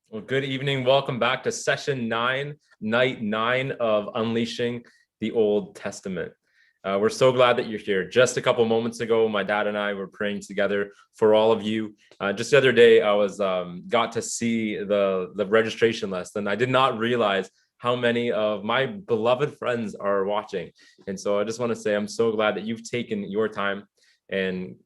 Well, good evening. Welcome back to session 9, night 9 of Unleashing the Old Testament. We're so glad that you're here. Just a couple moments ago, my dad and I were praying together for all of you. Just the other day, I was got to see the registration list, and I did not realize how many of my beloved friends are watching. And so I just want to say I'm so glad that you've taken your time and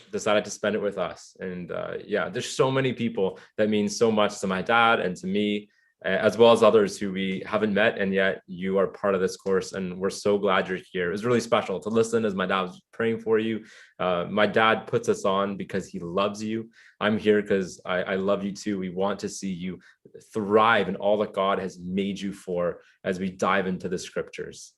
decided to spend it with us. And yeah, there's so many people that mean so much to my dad and to me, as well as others who we haven't met, and yet you are part of this course, and we're so glad you're here. It was really special to listen as my dad was praying for you. My dad puts us on because he loves you. I'm here because I love you too. We want to see you thrive in all that God has made you for as we dive into the scriptures.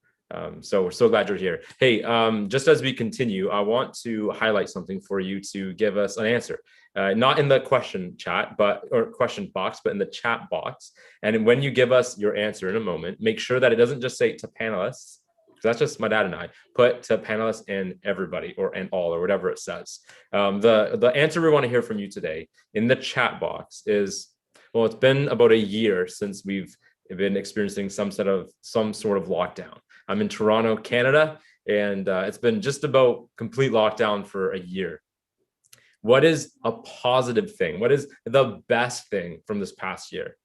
So we're so glad you're here. Hey, just as we continue, I want to highlight something for you to give us an answer. Not in the question chat, or question box, but in the chat box. And when you give us your answer in a moment, make sure that it doesn't just say to panelists, because that's just my dad and I. Put to panelists and everybody, or and all, or whatever it says. The answer we want to hear from you today in the chat box is, well, it's been about a year since we've been experiencing some sort of lockdown. I'm in Toronto, Canada, and it's been just about complete lockdown for a year. What is a positive thing? What is the best thing from this past year?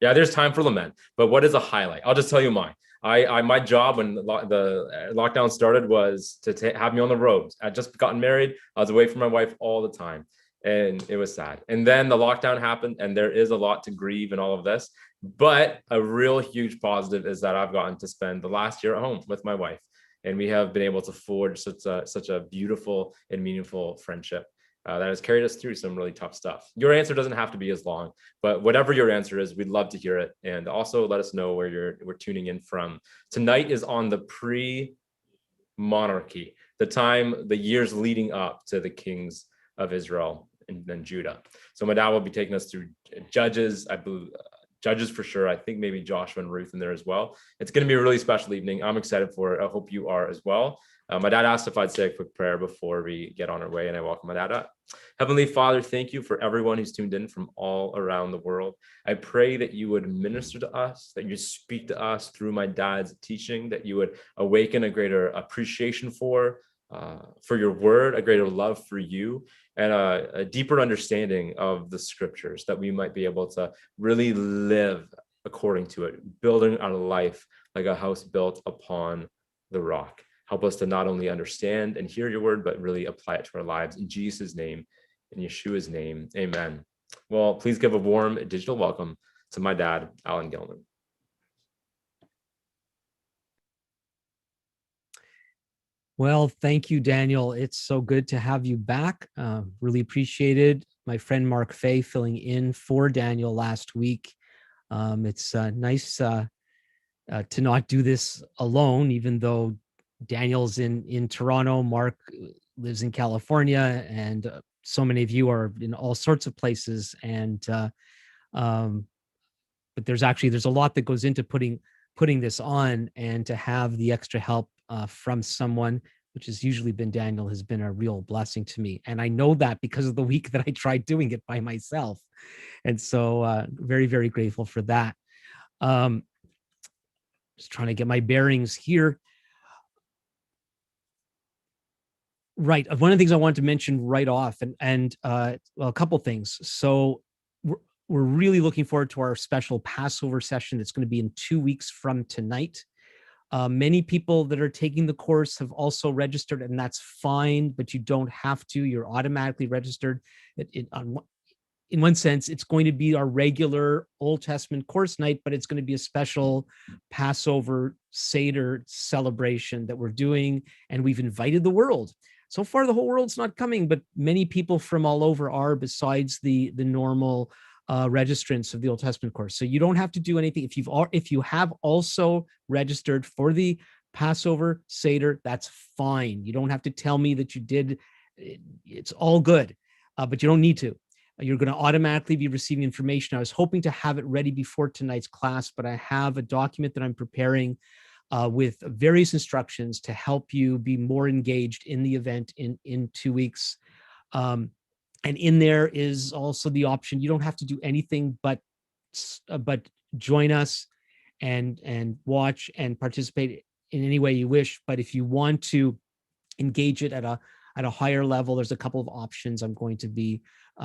Yeah, there's time for lament, but what is a highlight? I'll just tell you mine. My job when the lockdown started was to have me on the road. I just gotten married. I was away from my wife all the time, and it was sad. And then the lockdown happened, and there is a lot to grieve and all of this. But a real huge positive is that I've gotten to spend the last year at home with my wife, and we have been able to forge such a beautiful and meaningful friendship that has carried us through some really tough stuff. Your answer doesn't have to be as long, but whatever your answer is, we'd love to hear it. And also let us know where we're tuning in from. Tonight is on the pre-monarchy, the years leading up to the kings of Israel and then Judah. So my dad will be taking us through Judges, I believe, Judges for sure. I think maybe Joshua and Ruth in there as well. It's going to be a really special evening. I'm excited for it. I hope you are as well. My dad asked if I'd say a quick prayer before we get on our way, and I welcome my dad up. Heavenly Father, thank you for everyone who's tuned in from all around the world. I pray that you would minister to us, that you speak to us through my dad's teaching, that you would awaken a greater appreciation for your word, a greater love for you, and a deeper understanding of the scriptures, that we might be able to really live according to it, building our life like a house built upon the rock. Help us to not only understand and hear your word, but really apply it to our lives. In Jesus' name, in Yeshua's name, amen. Well, please give a warm digital welcome to my dad, Alan Gilman. Well, thank you, Daniel. It's so good to have you back. Really appreciated my friend Mark Fay filling in for Daniel last week. It's nice to not do this alone, even though Daniel's in Toronto, Mark lives in California, and so many of you are in all sorts of places. And but there's a lot that goes into putting this on, and to have the extra help from someone, which has usually been Daniel, has been a real blessing to me. And I know that because of the week that I tried doing it by myself. And so very, very grateful for that. Just trying to get my bearings here. Right. One of the things I wanted to mention right off, and well, a couple things. So we're really looking forward to our special Passover session that's going to be in 2 weeks from tonight. Many people that are taking the course have also registered, and that's fine, but you don't have to. You're automatically registered. In one sense, it's going to be our regular Old Testament course night, but it's going to be a special Passover Seder celebration that we're doing, and we've invited the world. So far, the whole world's not coming, but many people from all over are, besides the normal registrants of the Old Testament course. So you don't have to do anything. If you have also registered for the Passover Seder, that's fine. You don't have to tell me that you did. It's all good, but you don't need to. You're going to automatically be receiving information. I was hoping to have it ready before tonight's class, but I have a document that I'm preparing with various instructions to help you be more engaged in the event in 2 weeks. And in there is also the option, you don't have to do anything but join us and watch and participate in any way you wish. But if you want to engage it at a higher level, there's a couple of options I'm going to be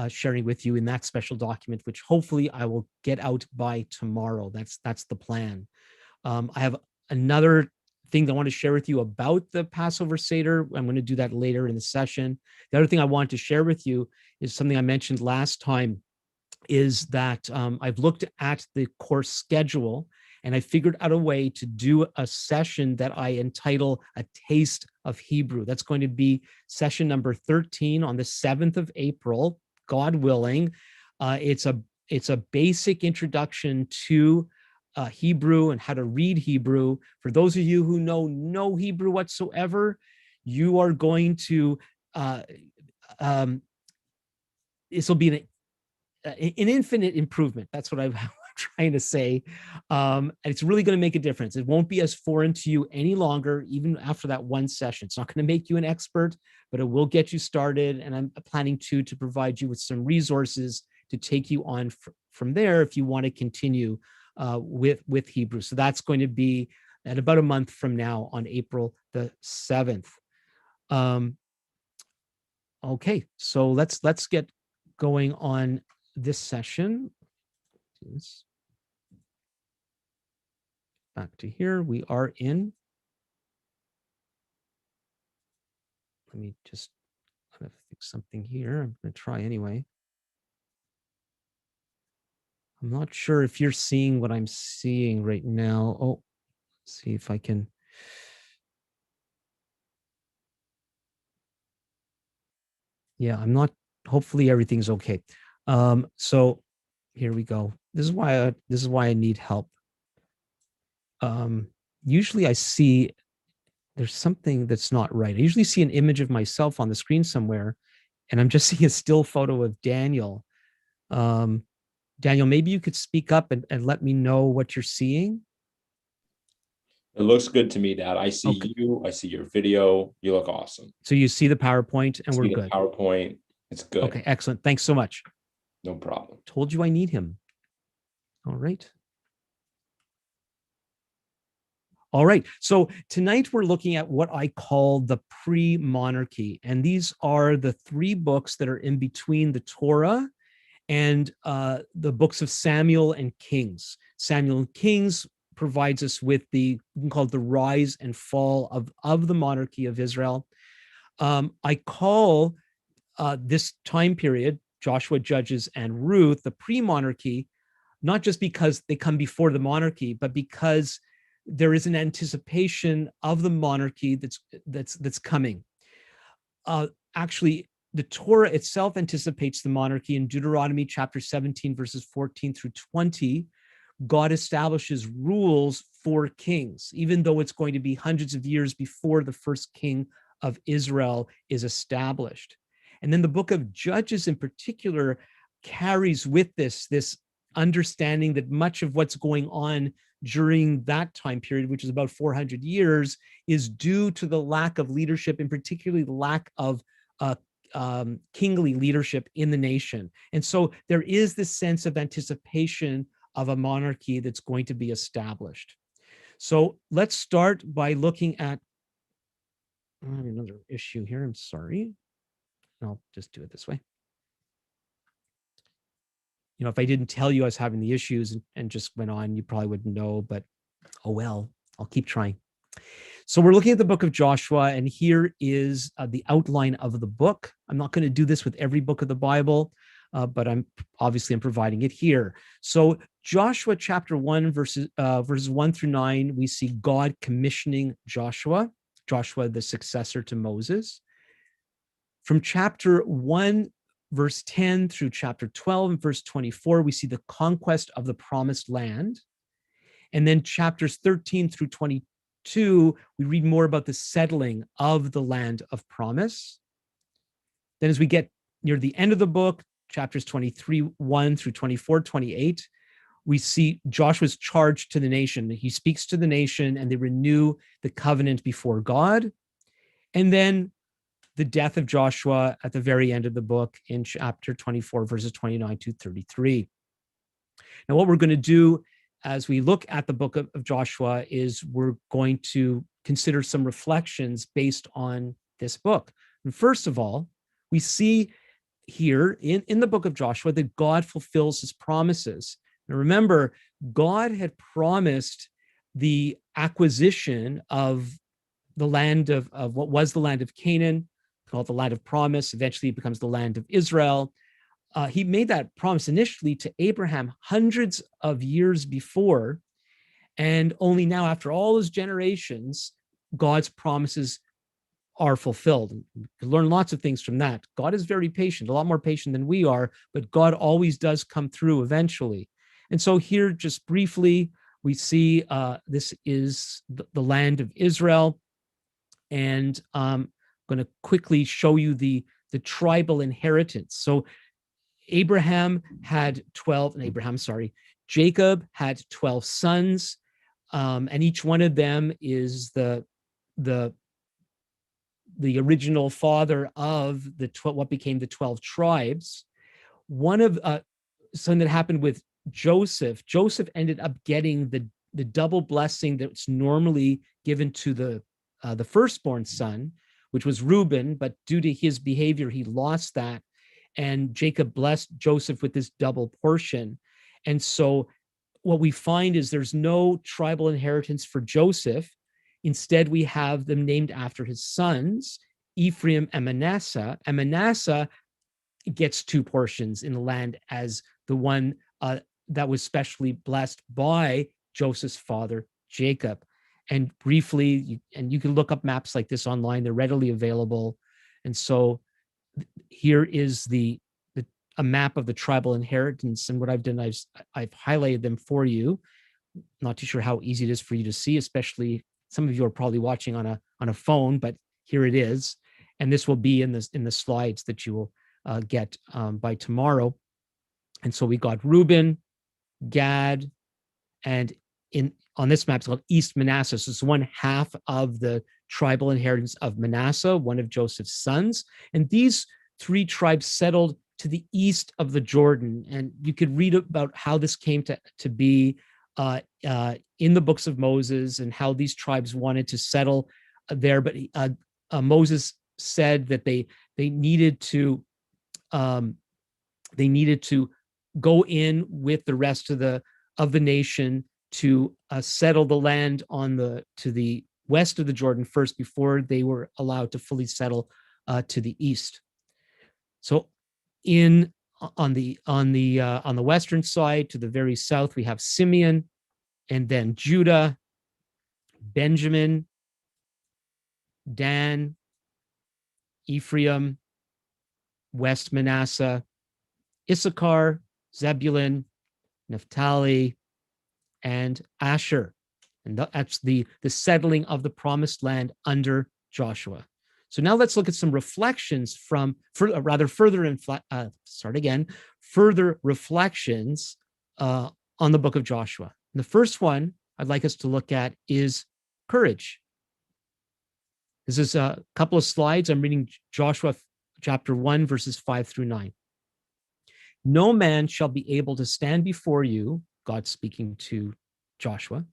sharing with you in that special document, which hopefully I will get out by tomorrow. That's the plan. I have another thing I want to share with you about the Passover Seder. I'm going to do that later in the session. The other thing I want to share with you is something I mentioned last time, is that I've looked at the course schedule and I figured out a way to do a session that I entitle A Taste of Hebrew. That's going to be session number 13 on the 7th of April, God willing. It's a basic introduction to Hebrew and how to read Hebrew. For those of you who know no Hebrew whatsoever, you are going to, this will be an infinite improvement. That's what I'm trying to say. And it's really going to make a difference. It won't be as foreign to you any longer, even after that one session. It's not going to make you an expert, but it will get you started. And I'm planning to provide you with some resources to take you on from there if you want to continue with Hebrew. So that's going to be at about a month from now on April the 7th. Okay, so let's get going on this session. Back to here. We are in. Let me just kind of fix something here. I'm going to try anyway. I'm not sure if you're seeing what I'm seeing right now. Oh, let's see if I can. Yeah, I'm not. Hopefully everything's okay. So here we go. This is why I need help. Usually I see there's something that's not right. I usually see an image of myself on the screen somewhere, and I'm just seeing a still photo of Daniel. Daniel, maybe you could speak up and let me know what you're seeing. It looks good to me, Dad. I see Okay. you. I see your video. You look awesome. So you see the PowerPoint and we're good. PowerPoint. It's good. Okay, excellent. Thanks so much. No problem. Told you I need him. All right. All right. So tonight we're looking at what I call the pre-monarchy. And these are the 3 books that are in between the Torah and the books of Samuel and Kings. Samuel and Kings provides us with we can call it the rise and fall of the monarchy of Israel. I call this time period, Joshua, Judges, and Ruth, the pre-monarchy, not just because they come before the monarchy, but because there is an anticipation of the monarchy that's coming. Actually, the Torah itself anticipates the monarchy. In Deuteronomy chapter 17, verses 14 through 20, God establishes rules for kings, even though it's going to be hundreds of years before the first king of Israel is established. And then the book of Judges in particular carries with this understanding that much of what's going on during that time period, which is about 400 years, is due to the lack of leadership, and particularly the lack of kingly leadership in the nation. And so there is this sense of anticipation of a monarchy that's going to be established. So let's start by looking at another issue here. I'm sorry. I'll just do it this way. You know, if I didn't tell you I was having the issues and just went on, you probably wouldn't know, but oh well, I'll keep trying. So we're looking at the book of Joshua, and here is the outline of the book. I'm not going to do this with every book of the Bible, but I'm providing it here. So Joshua chapter 1, verses 1 through 9, we see God commissioning Joshua, the successor to Moses. From chapter 1, verse 10 through chapter 12 and verse 24, we see the conquest of the promised land. And then chapters 13 through 22, we read more about the settling of the land of promise. Then as we get near the end of the book, chapters 23, 1 through 24, 28, we see Joshua's charge to the nation. He speaks to the nation and they renew the covenant before God. And then the death of Joshua at the very end of the book in chapter 24, verses 29 to 33. Now, what we're going to do as we look at the book of Joshua is we're going to consider some reflections based on this book. And first of all, we see here in the book of Joshua that God fulfills his promises. Now, remember, God had promised the acquisition of the land of what was the land of Canaan, called the land of promise. Eventually, it becomes the land of Israel. He made that promise initially to Abraham hundreds of years before, and only now, after all those generations, God's promises are fulfilled. We can learn lots of things from that. God is very patient, a lot more patient than we are, but God always does come through eventually. And so here, just briefly, we see this is the land of Israel, and I'm going to quickly show you the tribal inheritance. So Jacob had 12 sons, and each one of them is the original father of what became the 12 tribes. One of something that happened with Joseph ended up getting the double blessing that's normally given to the firstborn son, which was Reuben, but due to his behavior, he lost that. And Jacob blessed Joseph with this double portion. And so what we find is there's no tribal inheritance for Joseph. Instead, we have them named after his sons, Ephraim and Manasseh. And Manasseh gets 2 portions in the land as the one that was specially blessed by Joseph's father, Jacob. And briefly, you can look up maps like this online, they're readily available. And so here is a map of the tribal inheritance. And what I've done, I've highlighted them for you. Not too sure how easy it is for you to see, especially some of you are probably watching on a phone, but here it is. And this will be in the slides that you will get by tomorrow. And so we got Reuben, Gad, and on this map, it's called East Manasseh. So it's 1/2 of the tribal inheritance of Manasseh, one of Joseph's sons. And these 3 tribes settled to the east of the Jordan. And you could read about how this came to be in the books of Moses and how these tribes wanted to settle there. But Moses said that they needed to go in with the rest of the nation to settle the land to the west of the Jordan first before they were allowed to fully settle to the east. So on the western side to the very south, we have Simeon, and then Judah, Benjamin, Dan, Ephraim, West Manasseh, Issachar, Zebulun, Naphtali, and Asher. And that's the settling of the promised land under Joshua. So now let's look at some reflections further reflections on the book of Joshua. And the first one I'd like us to look at is courage. This is a couple of slides. I'm reading Joshua chapter 1, verses 5 through 9. No man shall be able to stand before you, God speaking to Joshua,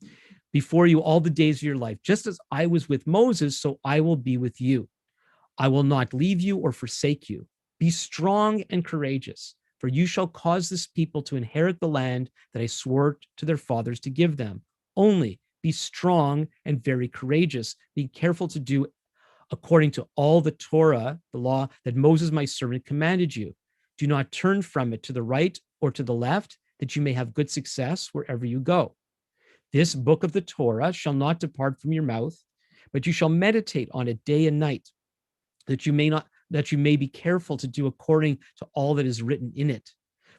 before you all the days of your life. Just as I was with Moses, so I will be with you. I will not leave you or forsake you. Be strong and courageous, for you shall cause this people to inherit the land that I swore to their fathers to give them. Only be strong and very courageous. Be careful to do according to all the Torah, the law that Moses, my servant, commanded you. Do not turn from it to the right or to the left, that you may have good success wherever you go. This book of the Torah shall not depart from your mouth, but you shall meditate on it day and night, that you may be careful to do according to all that is written in it.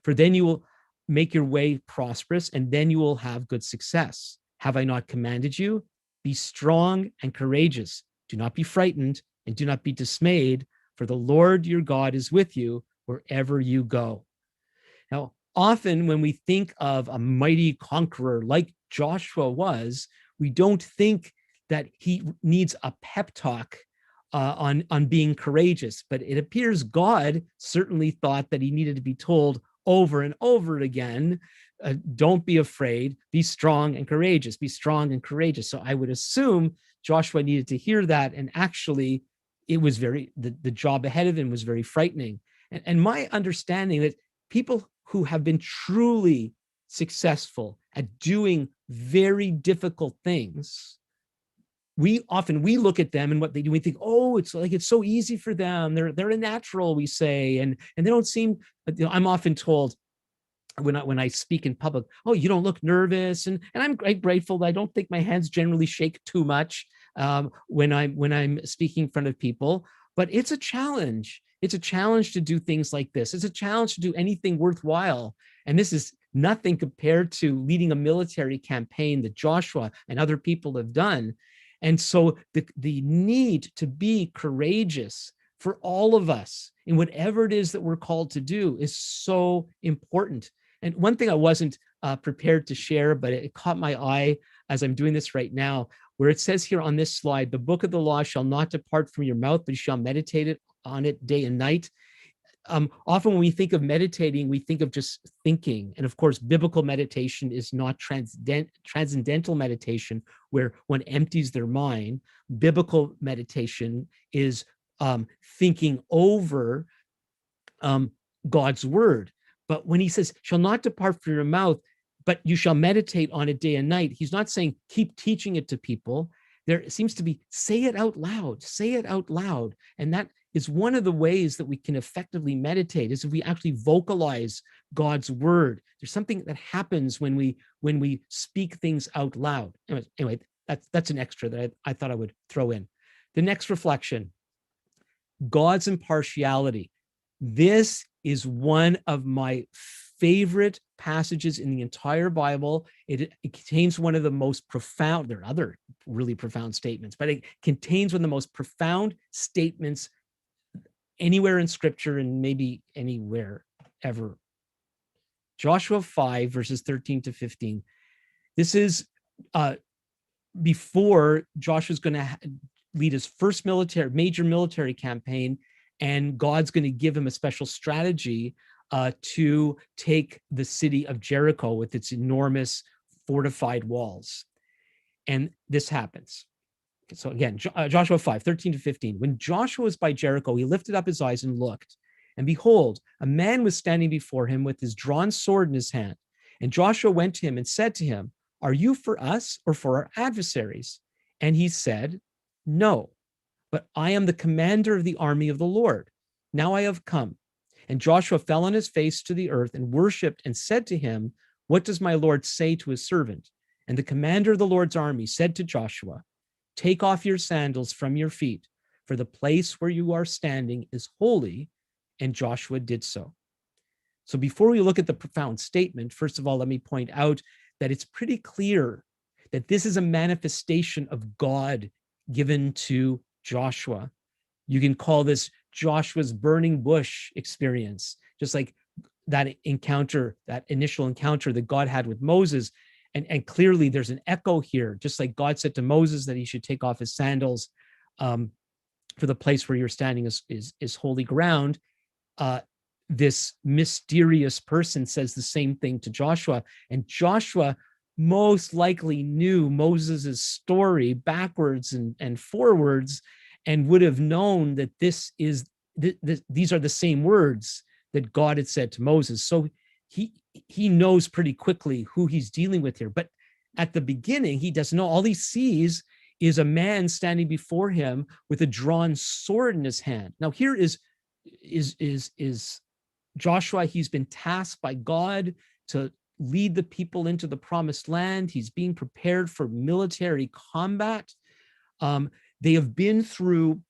For then you will make your way prosperous, and then you will have good success. Have I not commanded you? Be strong and courageous. Do not be frightened, and do not be dismayed, for the Lord your God is with you wherever you go. Now, often when we think of a mighty conqueror like Joshua was, we don't think that he needs a pep talk on being courageous. But it appears God certainly thought that he needed to be told over and over again, don't be afraid, be strong and courageous, be strong and courageous. So I would assume Joshua needed to hear that. And actually, it was the job ahead of him was very frightening. And my understanding that people who have been truly successful at doing very difficult things, we look at them and what they do, we think, oh, it's so easy for them. They're a natural, we say, and they don't seem, I'm often told when I speak in public, oh, you don't look nervous, and I'm grateful that I don't think my hands generally shake too much when I'm speaking in front of people. But it's a challenge. It's a challenge to do things like this. It's a challenge to do anything worthwhile. And this is nothing compared to leading a military campaign that Joshua and other people have done. And so the need to be courageous for all of us in whatever it is that we're called to do is so important. And one thing I wasn't prepared to share, but it caught my eye as I'm doing this right now, where it says here on this slide, the book of the law shall not depart from your mouth, but you shall meditate on it day and night. Often when we think of meditating, we think of just thinking. And of course, biblical meditation is not transcendental meditation where one empties their mind. Biblical meditation is thinking over God's word. But when he says, shall not depart from your mouth, but you shall meditate on it day and night, he's not saying keep teaching it to people. There seems to be say it out loud, say it out loud. And that is one of the ways that we can effectively meditate, is if we actually vocalize God's word. There's something that happens when we speak things out loud. Anyway, that's an extra that I thought I would throw in. The next reflection, God's impartiality. This is one of my favorite passages in the entire Bible. It contains one of the most profound, there are other really profound statements, but it contains one of the most profound statements anywhere in scripture and maybe anywhere ever. Joshua 5, verses 13 to 15. This is before Joshua's going to lead his first major military campaign, and God's going to give him a special strategy to take the city of Jericho with its enormous fortified walls. And this happens. So again, Joshua 5, 13 to 15. When Joshua was by Jericho, he lifted up his eyes and looked. And behold, a man was standing before him with his drawn sword in his hand. And Joshua went to him and said to him, are you for us or for our adversaries? And he said, no, but I am the commander of the army of the Lord. Now I have come. And Joshua fell on his face to the earth and worshiped and said to him, what does my Lord say to his servant? And the commander of the Lord's army said to Joshua, take off your sandals from your feet, for the place where you are standing is holy. And Joshua did so. So before we look at the profound statement, first of all, let me point out that it's pretty clear that this is a manifestation of God given to Joshua. You can call this Joshua's burning bush experience, just like that encounter, that initial encounter that God had with Moses. And clearly there's an echo here, just like God said to Moses that he should take off his sandals for the place where you're standing is holy ground. This mysterious person says the same thing to Joshua, and Joshua most likely knew Moses's story backwards and forwards, and would have known that these are the same words that God had said to Moses. So he knows pretty quickly who he's dealing with here. But at the beginning, he doesn't know. All he sees is a man standing before him with a drawn sword in his hand. Now here is Joshua. He's been tasked by God to lead the people into the promised land. He's being prepared for military combat. They have been through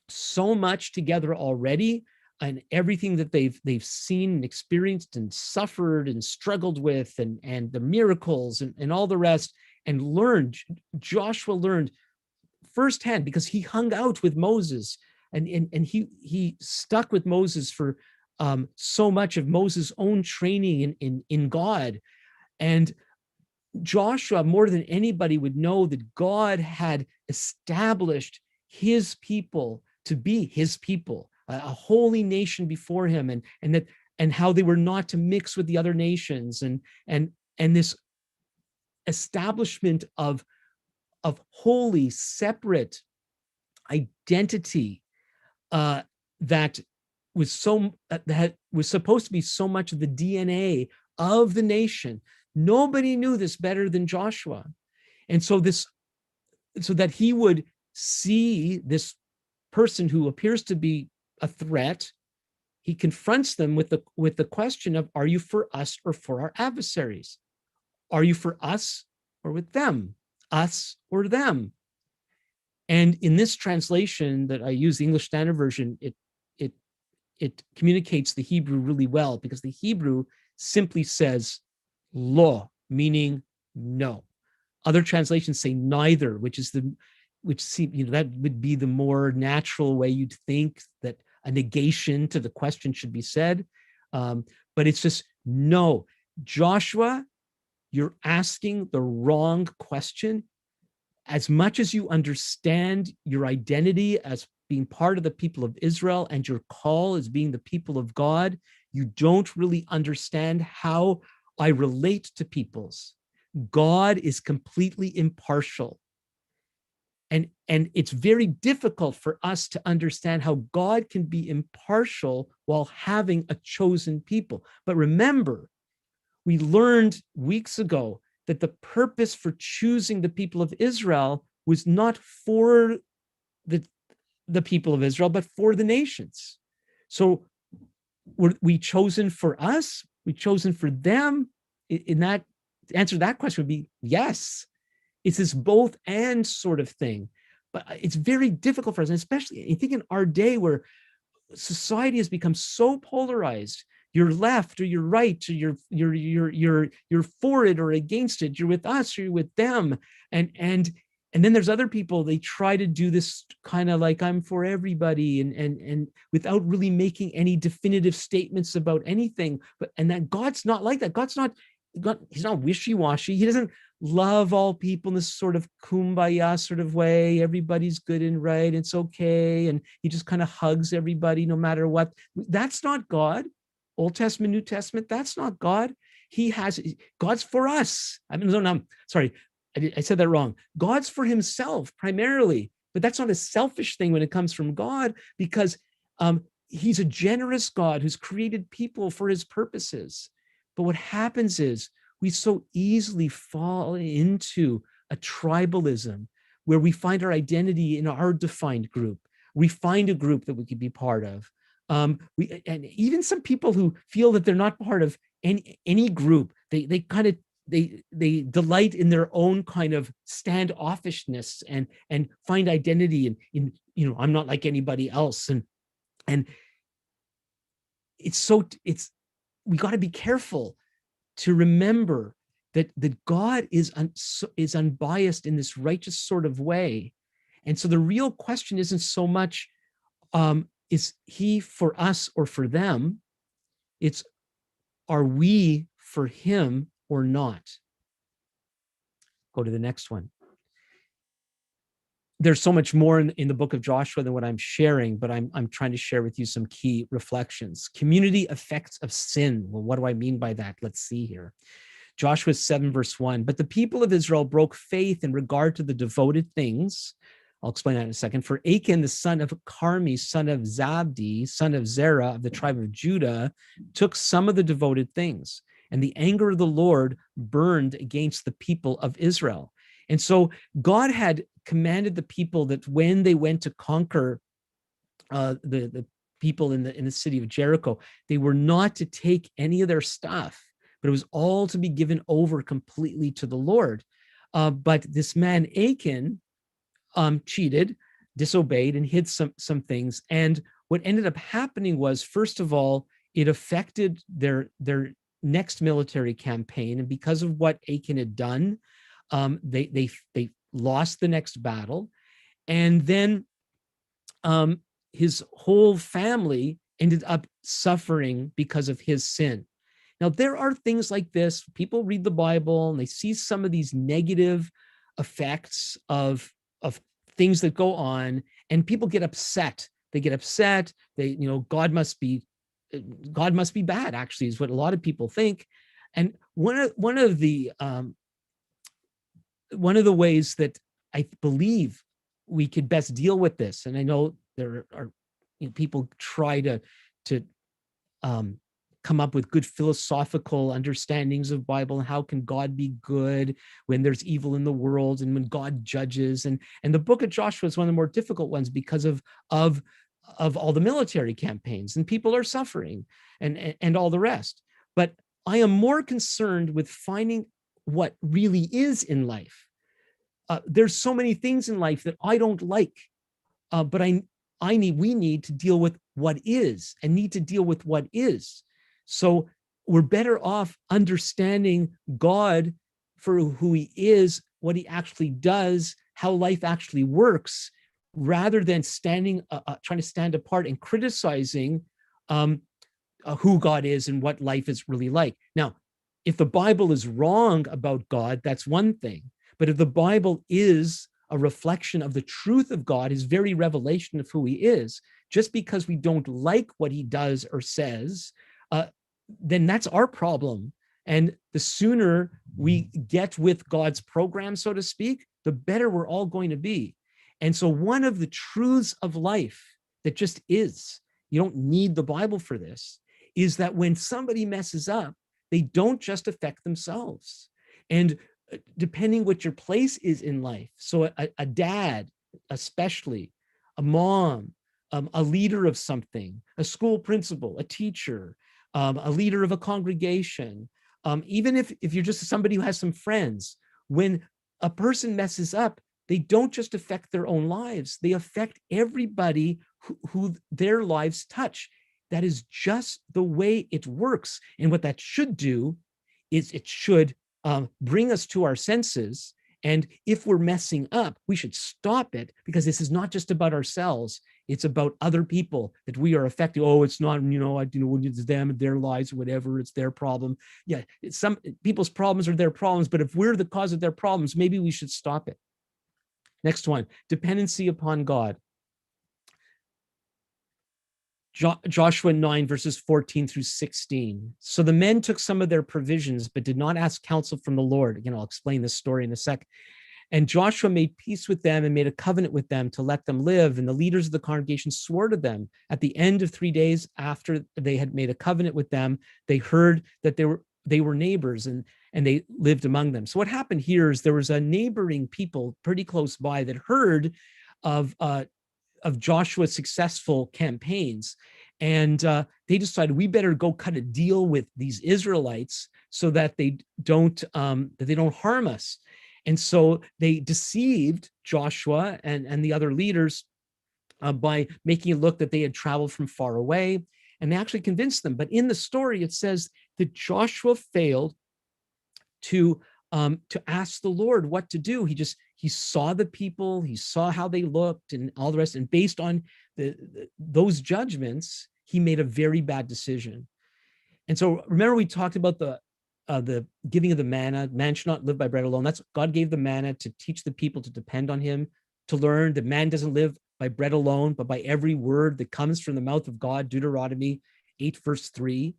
so much together already, and everything that they've seen and experienced and suffered and struggled with, and the miracles and all the rest, and Joshua learned firsthand, because he hung out with Moses, and he stuck with Moses for so much of Moses' own training in God. And Joshua, more than anybody, would know that God had established his people to be his people, a holy nation before him, and how they were not to mix with the other nations, and this establishment of holy, separate identity that was supposed to be so much of the DNA of the nation. Nobody knew this better than Joshua. And so that he would see this person who appears to be a threat, he confronts them with the question of, are you for us or for our adversaries? Are you for us or with them? Us or them? And in this translation that I use, the English Standard Version, it communicates the Hebrew really well, because the Hebrew simply says lo, meaning no. Other translations say neither, which seems, that would be the more natural way you'd think that a negation to the question should be said. But it's just no. Joshua, you're asking the wrong question. As much as you understand your identity as being part of the people of Israel and your call as being the people of God, you don't really understand how I relate to peoples. God is completely impartial. And it's very difficult for us to understand how God can be impartial while having a chosen people. But remember, we learned weeks ago that the purpose for choosing the people of Israel was not for the people of Israel, but for the nations. So were we chosen for us? We chosen for them? In that, to answer that question would be yes. It's this both and sort of thing. But it's very difficult for us, and especially I think in our day where society has become so polarized. You're left or you're right, or you're for it or against it. You're with us or you're with them. And then there's other people, they try to do this kind of like I'm for everybody, and without really making any definitive statements about anything. And that God's not like that. He's not wishy-washy. He doesn't love all people in this sort of kumbaya sort of way. Everybody's good and right. It's okay. And he just kind of hugs everybody no matter what. That's not God. Old Testament, New Testament, that's not God. God's for us. No, sorry, I said that wrong. God's for himself primarily, but that's not a selfish thing when it comes from God, because he's a generous God who's created people for his purposes. But what happens is we so easily fall into a tribalism where we find our identity in our defined group. We find a group that we could be part of. And even some people who feel that they're not part of any group, they delight in their own kind of standoffishness and find identity in I'm not like anybody else, and we got to be careful to remember that God is unbiased in this righteous sort of way. And so the real question isn't so much is he for us or for them? It's, are we for him or not? Go to the next one. There's so much more in the book of Joshua than what I'm sharing, but I'm trying to share with you some key reflections. Community effects of sin. Well, what do I mean by that? Let's see here. Joshua 7, verse 1. But the people of Israel broke faith in regard to the devoted things. I'll explain that in a second. For Achan, the son of Carmi, son of Zabdi, son of Zerah of the tribe of Judah, took some of the devoted things, and the anger of the Lord burned against the people of Israel. And so God had commanded the people that when they went to conquer the people in the city of Jericho, they were not to take any of their stuff, but it was all to be given over completely to the Lord. But this man Achan cheated, disobeyed, and hid some things. And what ended up happening was, first of all, it affected their next military campaign. And because of what Achan had done, they lost the next battle. And then his whole family ended up suffering because of his sin. Now, there are things like this. People read the Bible and they see some of these negative effects of things that go on, and people get upset They get upset. God must be bad, actually, is what a lot of people think. And one of the ways that I believe we could best deal with this, and I know there are people try to come up with good philosophical understandings of Bible, and how can God be good when there's evil in the world, and when God judges. And the book of Joshua is one of the more difficult ones because of all the military campaigns, and people are suffering, and all the rest. But I am more concerned with finding what really is in life. There's so many things in life that I don't like, but we need to deal with what is, and need to deal with what is. So we're better off understanding God for who he is, what he actually does, how life actually works, rather than trying to stand apart and criticizing who God is and what life is really like. Now, if the Bible is wrong about God, that's one thing. But if the Bible is a reflection of the truth of God, his very revelation of who he is, just because we don't like what he does or says, then that's our problem. And the sooner we get with God's program, so to speak, the better we're all going to be. And so one of the truths of life that just is, you don't need the Bible for this, is that when somebody messes up, they don't just affect themselves. And depending what your place is in life, so a dad, especially, a mom, a leader of something, a school principal, a teacher, a leader of a congregation, even if you're just somebody who has some friends, when a person messes up, they don't just affect their own lives, they affect everybody who their lives touch. That is just the way it works. And what that should do is it should bring us to our senses. And if we're messing up, we should stop it, because this is not just about ourselves. It's about other people that we are affecting. Oh, it's not, it's them, their lives, whatever, it's their problem. Yeah, some people's problems are their problems, but if we're the cause of their problems, maybe we should stop it. Next one, dependency upon God. Joshua 9, verses 14 through 16. So the men took some of their provisions, but did not ask counsel from the Lord. Again, I'll explain this story in a sec. And Joshua made peace with them and made a covenant with them to let them live. And the leaders of the congregation swore to them. At the end of 3 days after they had made a covenant with them, they heard that they were neighbors, and they lived among them. So what happened here is there was a neighboring people pretty close by that heard of Joshua's successful campaigns. And they decided, we better go cut a deal with these Israelites so that they don't harm us. And so they deceived Joshua and the other leaders by making it look that they had traveled from far away. And they actually convinced them. But in the story, it says that Joshua failed to ask the Lord what to do. He saw the people, he saw how they looked and all the rest. And based on those judgments, he made a very bad decision. And so remember, we talked about the giving of the manna. Man should not live by bread alone. That's God gave the manna to teach the people to depend on him, to learn that man doesn't live by bread alone, but by every word that comes from the mouth of God, Deuteronomy 8, verse 3.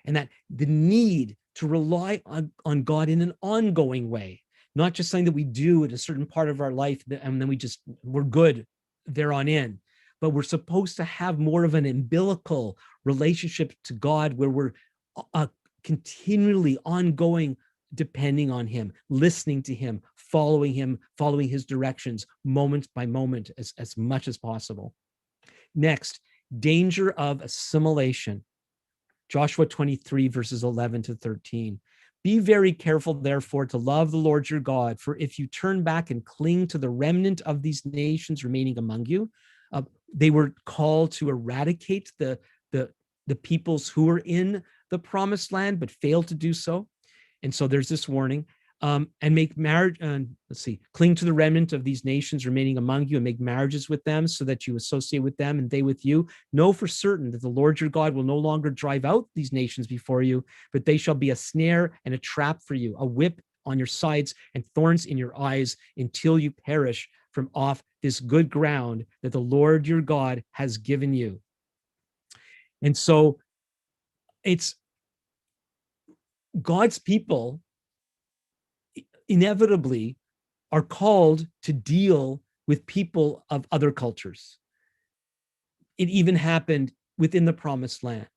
And that the need to rely on God in an ongoing way, not just something that we do at a certain part of our life and then we're good there on in, but we're supposed to have more of an umbilical relationship to God, where we're continually ongoing, depending on him, listening to him, following his directions moment by moment as much as possible. Next, danger of assimilation. Joshua 23, verses 11 to 13. Be very careful, therefore, to love the Lord your God, for if you turn back and cling to the remnant of these nations remaining among you, they were called to eradicate the peoples who were in the promised land, but failed to do so. And so there's this warning. And make marriage, cling to the remnant of these nations remaining among you, and make marriages with them so that you associate with them and they with you. Know for certain that the Lord your God will no longer drive out these nations before you, but they shall be a snare and a trap for you, a whip on your sides and thorns in your eyes, until you perish from off this good ground that the Lord your God has given you. And so it's God's people inevitably are called to deal with people of other cultures. It even happened within the promised land.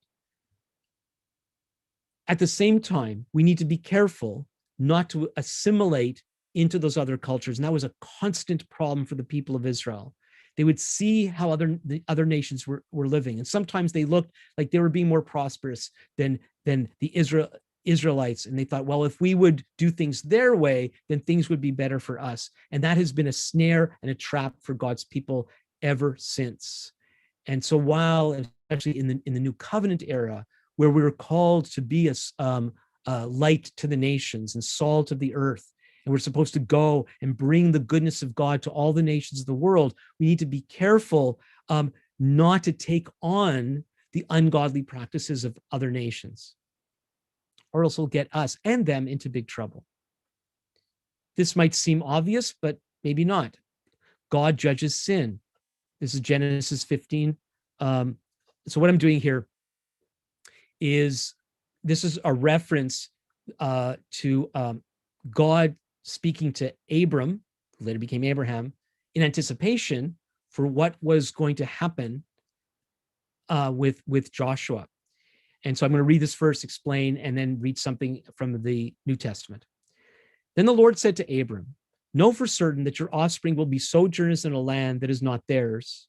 At the same time, we need to be careful not to assimilate into those other cultures. And that was a constant problem for the people of Israel. They would see how the other nations were living. And sometimes they looked like they were being more prosperous than the Israelites. And they thought, well, if we would do things their way, then things would be better for us. And that has been a snare and a trap for God's people ever since. And so while, especially in the New Covenant era, where we were called to be a light to the nations and salt of the earth, and we're supposed to go and bring the goodness of God to all the nations of the world, we need to be careful not to take on the ungodly practices of other nations, or else it'll get us and them into big trouble. This might seem obvious, but maybe not. God judges sin. This is Genesis 15. So what I'm doing here is, this is a reference to God speaking to Abram, who later became Abraham, in anticipation for what was going to happen with Joshua. And so I'm going to read this first, explain, and then read something from the New Testament. Then the Lord said to Abram, "Know for certain that your offspring will be sojourners in a land that is not theirs,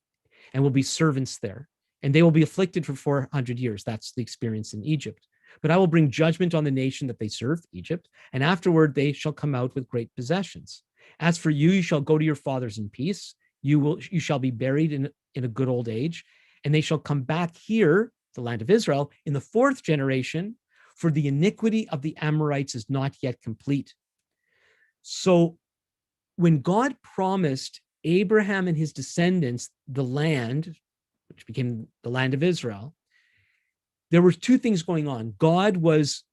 and will be servants there, and they will be afflicted for 400 years. That's the experience in Egypt. But I will bring judgment on the nation that they serve, Egypt, and afterward they shall come out with great possessions. As for you, you shall go to your fathers in peace. You shall be buried in a good old age, and they shall come back here, the land of Israel, in the fourth generation, for the iniquity of the Amorites is not yet complete." So when God promised Abraham and his descendants the land, which became the land of Israel, there were two things going on. God was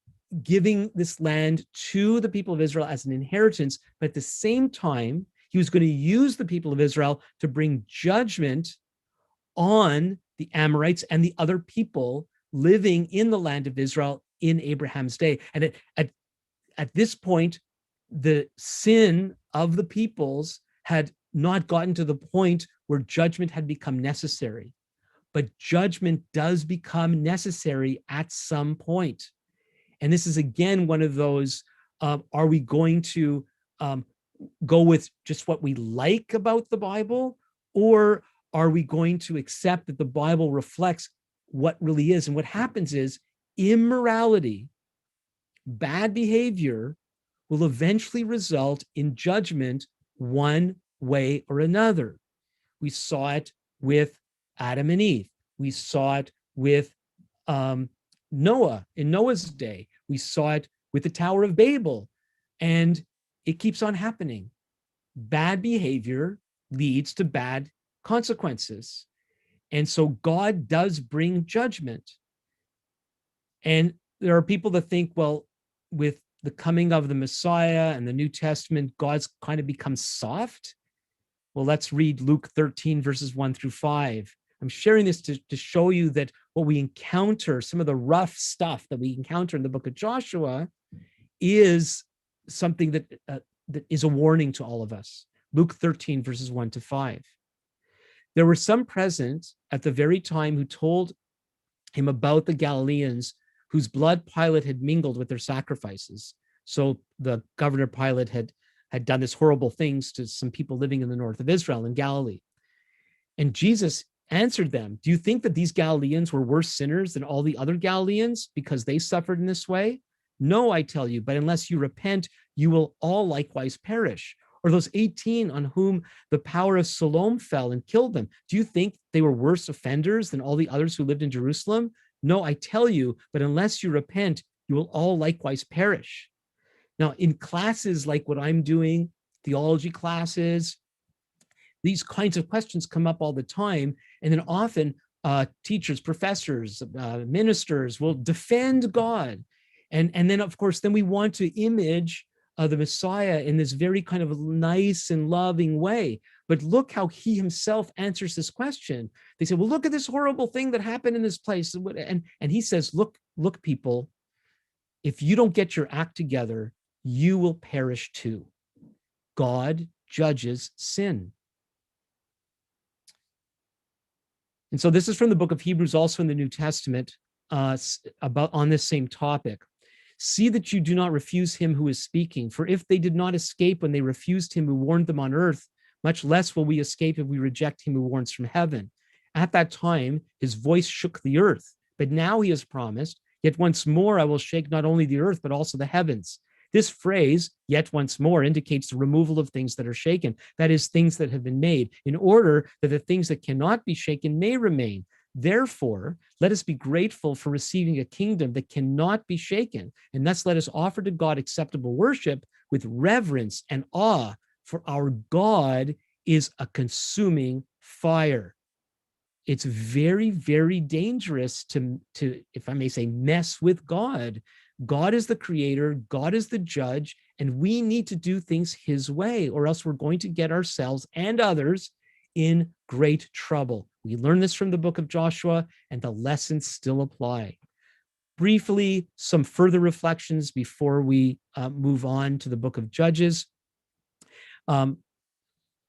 giving this land to the people of Israel as an inheritance, but at the same time, he was going to use the people of Israel to bring judgment on the Amorites and the other people living in the land of Israel in Abraham's day. And at this point, the sin of the peoples had not gotten to the point where judgment had become necessary. But judgment does become necessary at some point. And this is, again, one of those, are we going to go with just what we like about the Bible? Or are we going to accept that the Bible reflects what really is? And what happens is immorality, bad behavior, will eventually result in judgment one way or another. We saw it with Adam and Eve. We saw it with Noah in Noah's day. We saw it with the Tower of Babel. And it keeps on happening. Bad behavior leads to bad consequences. And so God does bring judgment. And there are people that think, well, with the coming of the Messiah and the New Testament, God's kind of become soft. Well, let's read Luke 13, verses 1 through 5. I'm sharing this to show you that what we encounter, some of the rough stuff that we encounter in the book of Joshua, is something that is a warning to all of us. Luke 13, verses 1 to 5. There were some present at the very time who told him about the Galileans whose blood Pilate had mingled with their sacrifices. So the governor Pilate had done this horrible things to some people living in the north of Israel in Galilee. And Jesus answered them, "Do you think that these Galileans were worse sinners than all the other Galileans because they suffered in this way? No, I tell you, but unless you repent, you will all likewise perish. Or those 18 on whom the power of Siloam fell and killed them, do you think they were worse offenders than all the others who lived in Jerusalem? No, I tell you, but unless you repent, you will all likewise perish." Now, in classes like what I'm doing, theology classes, these kinds of questions come up all the time. And then often teachers, professors, ministers will defend God. And then, of course, then we want to image the Messiah in this very kind of nice and loving way. But look how he himself answers this question. They say, well, look at this horrible thing that happened in this place. And he says, look, people, if you don't get your act together, you will perish too. God judges sin. And so this is from the book of Hebrews, also in the New Testament, about on this same topic. See that you do not refuse him who is speaking, for if they did not escape when they refused him who warned them on earth, much less will we escape if we reject him who warns from heaven. At that time, his voice shook the earth, but now he has promised, yet once more I will shake not only the earth, but also the heavens. This phrase, yet once more, indicates the removal of things that are shaken, that is, things that have been made, in order that the things that cannot be shaken may remain. Therefore, let us be grateful for receiving a kingdom that cannot be shaken, and thus let us offer to God acceptable worship with reverence and awe, for our God is a consuming fire. It's very, very dangerous to, if I may say, mess with God. God is the creator, God is the judge, and we need to do things his way, or else we're going to get ourselves and others in great trouble. We learn this from the book of Joshua, and the lessons still apply. Briefly, some further reflections before we move on to the book of Judges.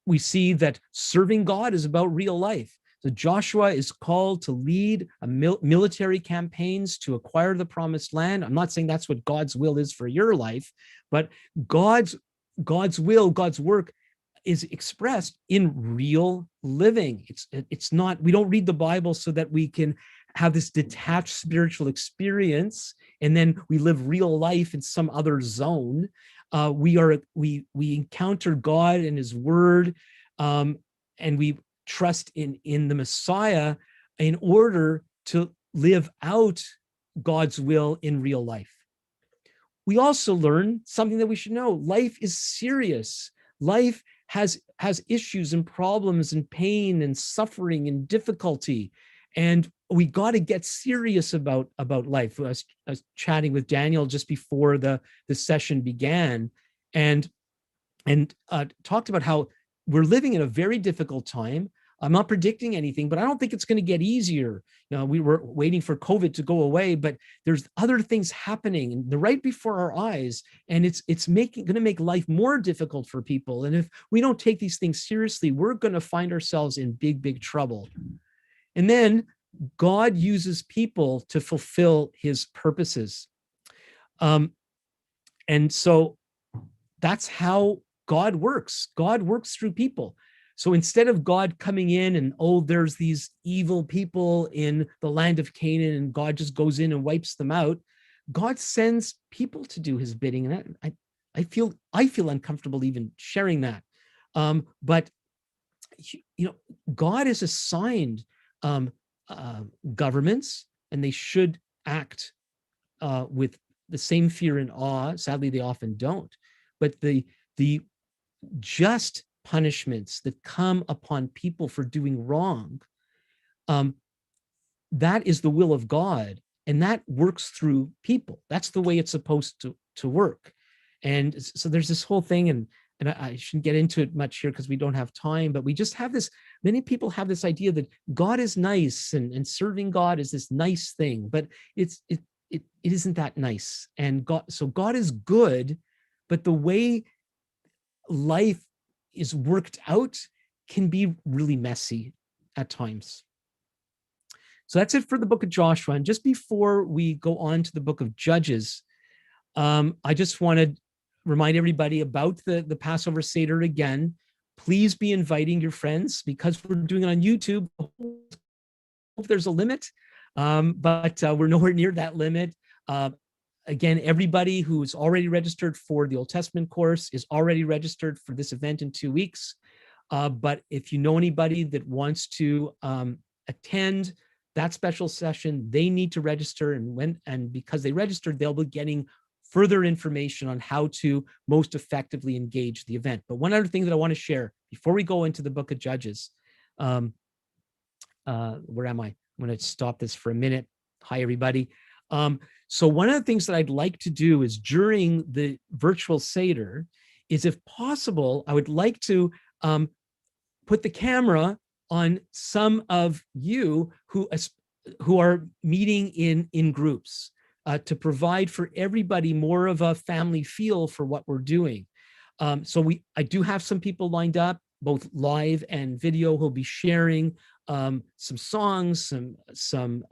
We see that serving God is about real life. So Joshua is called to lead military campaigns to acquire the promised land. I'm not saying that's what God's will is for your life, but God's will, God's work is expressed in real living. It's not, we don't read the Bible so that we can have this detached spiritual experience and then we live real life in some other zone. We encounter God and his word, and we trust in the Messiah in order to live out God's will in real life. We also learn something that we should know. Life is serious. Life has issues and problems and pain and suffering and difficulty. And we got to get serious about life. I was chatting with Daniel just before the session began, and talked about how we're living in a very difficult time. I'm not predicting anything, but I don't think it's going to get easier. You know, we were waiting for COVID to go away, but there's other things happening right before our eyes, and it's going to make life more difficult for people. And if we don't take these things seriously, we're going to find ourselves in big, big trouble. And then God uses people to fulfill his purposes. And so that's how God works. God works through people. So instead of God coming in and, oh, there's these evil people in the land of Canaan, and God just goes in and wipes them out, God sends people to do his bidding. And I feel uncomfortable even sharing that. But God has assigned governments, and they should act with the same fear and awe. Sadly, they often don't. But the just punishments that come upon people for doing wrong, that is the will of God, and that works through people. That's the way it's supposed to work. And so there's this whole thing, and I shouldn't get into it much here because we don't have time, but we just have this, many people have this idea that God is nice, and serving God is this nice thing, but it isn't that nice. And God is good, but the way life is worked out can be really messy at times. So that's it for the book of Joshua. And just before we go on to the book of Judges, I just want to remind everybody about the Passover Seder again. Please be inviting your friends, because we're doing it on YouTube. I hope there's a limit, but we're nowhere near that limit. Again, everybody who's already registered for the Old Testament course is already registered for this event in 2 weeks. But if you know anybody that wants to attend that special session, they need to register. And because they registered, they'll be getting further information on how to most effectively engage the event. But one other thing that I want to share before we go into the book of Judges, where am I? I'm going to stop this for a minute. Hi, everybody. So one of the things that I'd like to do is during the virtual Seder is, if possible, I would like to put the camera on some of you who are meeting in groups, to provide for everybody more of a family feel for what we're doing. So I do have some people lined up, both live and video, who'll be sharing some songs, some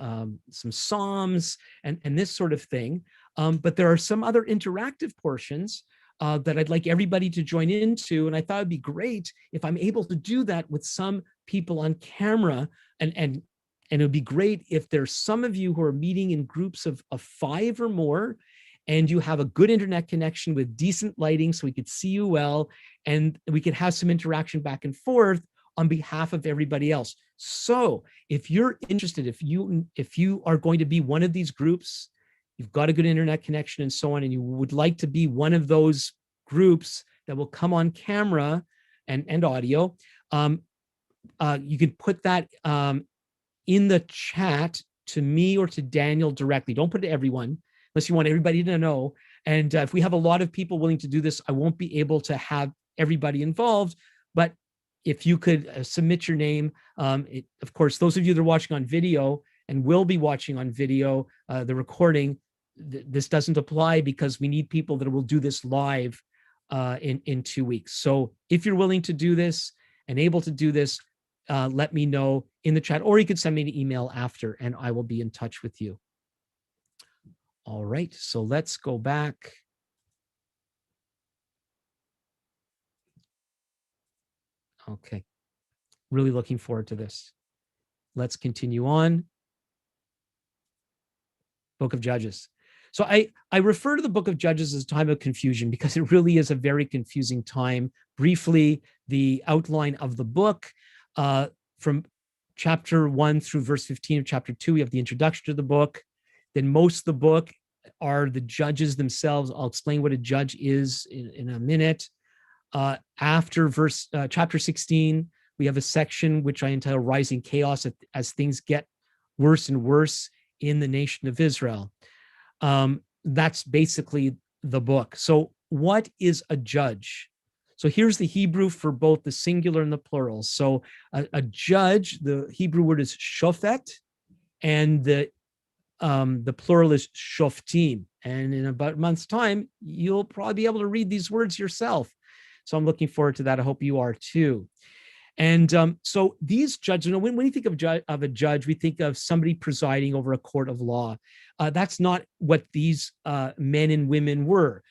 psalms, and this sort of thing. But there are some other interactive portions that I'd like everybody to join into. And I thought it'd be great if I'm able to do that with some people on camera. And it would be great if there's some of you who are meeting in groups of 5 or more, and you have a good internet connection with decent lighting so we could see you well, and we could have some interaction back and forth on behalf of everybody else. So if you're interested, if you are going to be one of these groups, you've got a good internet connection and so on, and you would like to be one of those groups that will come on camera and audio, you can put that in the chat to me or to Daniel directly. Don't put it to everyone unless you want everybody to know. And if we have a lot of people willing to do this, I won't be able to have everybody involved. But if you could submit your name, of course, those of you that are watching on video and will be watching on video, the recording, this doesn't apply because we need people that will do this live in 2 weeks. So if you're willing to do this and able to do this, let me know in the chat, or you could send me an email after and I will be in touch with you. All right, so let's go back. Okay, really looking forward to this. Let's continue on. Book of Judges. So I refer to the book of Judges as a time of confusion because it really is a very confusing time. Briefly, the outline of the book, from chapter 1 through verse 15 of chapter 2, we have the introduction to the book. Then most of the book are the judges themselves. I'll explain what a judge is in a minute. After chapter 16, we have a section which I entitle Rising Chaos, as things get worse and worse in the nation of Israel. That's basically the book. So what is a judge? So here's the Hebrew for both the singular and the plural. So a judge, the Hebrew word is shofet, and the plural is shoftim. And in about a month's time, you'll probably be able to read these words yourself. So I'm looking forward to that. I hope you are too. And so these judges, when you think of a judge, we think of somebody presiding over a court of law. That's not what these men and women were.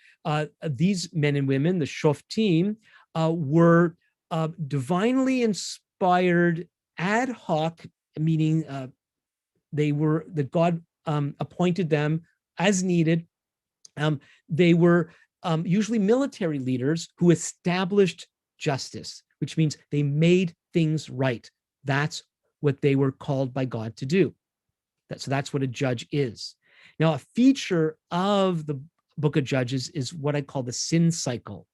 These men and women, the shoftim, were divinely inspired, ad hoc, meaning that God appointed them as needed. They were usually military leaders who established justice, which means they made things right. That's what they were called by God to do. So that's what a judge is. Now, a feature of the book of Judges is what I call the sin cycle.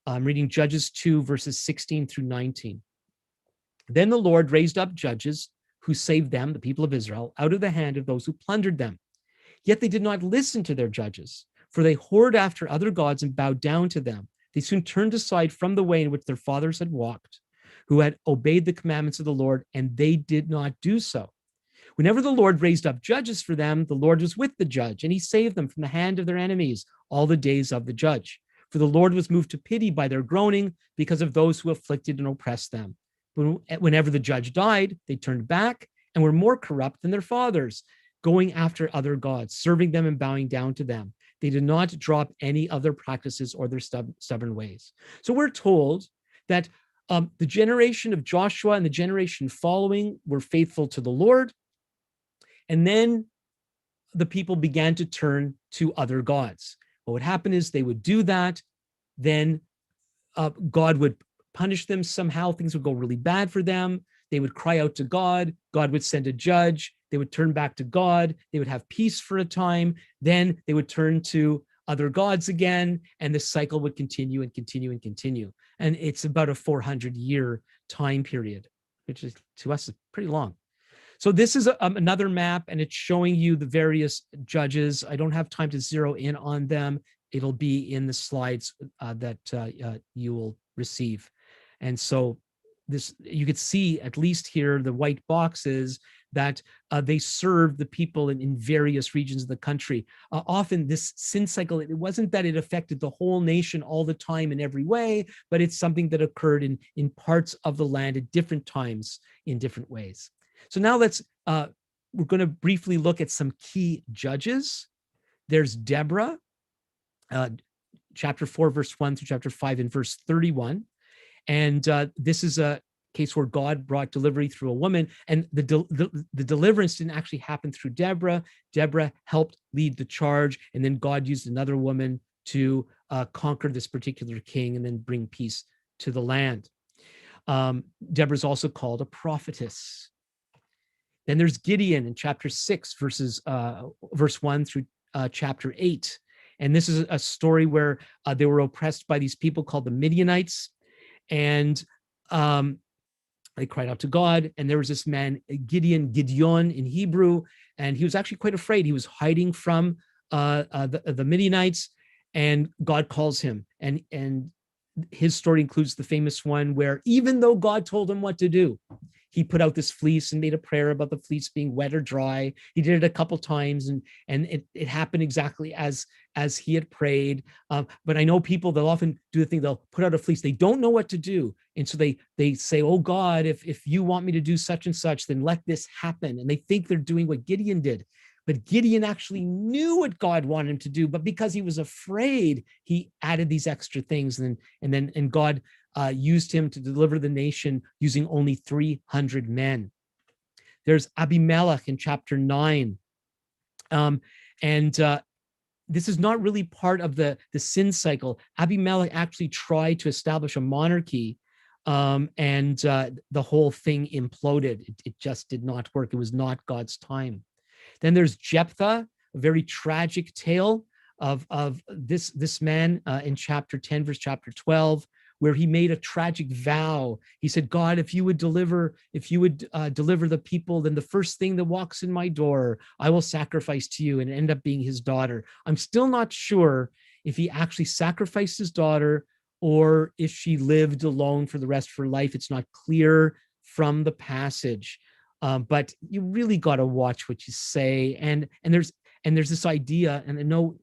I'm reading Judges 2, verses 16 through 19. Then the Lord raised up judges who saved them, the people of Israel, out of the hand of those who plundered them. Yet they did not listen to their judges, for they whored after other gods and bowed down to them. They soon turned aside from the way in which their fathers had walked, who had obeyed the commandments of the Lord, and they did not do so. Whenever the Lord raised up judges for them, the Lord was with the judge, and he saved them from the hand of their enemies all the days of the judge. For the Lord was moved to pity by their groaning because of those who afflicted and oppressed them. Whenever the judge died, they turned back and were more corrupt than their fathers, going after other gods, serving them and bowing down to them. They did not drop any of their practices or their stubborn ways. So we're told that the generation of Joshua and the generation following were faithful to the Lord. And then the people began to turn to other gods. What would happen is they would do that. Then God would punish them somehow. Things would go really bad for them. They would cry out to God. God would send a judge. They would turn back to God. They would have peace for a time. Then they would turn to other gods again. And the cycle would continue and continue and continue. And it's about a 400-year time period, which is, to us, is pretty long. So this is another map, and it's showing you the various judges. I don't have time to zero in on them. It'll be in the slides that you will receive. And so this, you could see at least here, the white boxes, that they served the people in various regions of the country. Often this sin cycle, it wasn't that it affected the whole nation all the time in every way, but it's something that occurred in parts of the land at different times in different ways. So now we're going to briefly look at some key judges. There's Deborah, chapter 4, verse 1 through chapter 5 and verse 31. And this is a case where God brought delivery through a woman, and the deliverance didn't actually happen through Deborah. Deborah helped lead the charge, and then God used another woman to conquer this particular king and then bring peace to the land. Deborah's also called a prophetess. Then there's Gideon in chapter 6, verse 1 through chapter 8. And this is a story where they were oppressed by these people called the Midianites. And they cried out to God. And there was this man, Gideon in Hebrew, and he was actually quite afraid. He was hiding from the Midianites, and God calls him. And his story includes the famous one where even though God told him what to do, he put out this fleece and made a prayer about the fleece being wet or dry. He did it a couple times, and it happened exactly as he had prayed. But I know people, they'll often do the thing, they'll put out a fleece, they don't know what to do. And so they say, oh God, if you want me to do such and such, then let this happen. And they think they're doing what Gideon did. But Gideon actually knew what God wanted him to do, but because he was afraid, he added these extra things, and God used him to deliver the nation using only 300 men. There's Abimelech in chapter 9. This is not really part of the sin cycle. Abimelech actually tried to establish a monarchy, and the whole thing imploded. It just did not work. It was not God's time. Then there's Jephthah, a very tragic tale of this man in chapter 10, verse chapter 12, where he made a tragic vow. He said, God, if you would deliver the people, then the first thing that walks in my door, I will sacrifice to you, and end up being his daughter. I'm still not sure if he actually sacrificed his daughter or if she lived alone for the rest of her life. It's not clear from the passage. But you really got to watch what you say. And there's this idea, and I know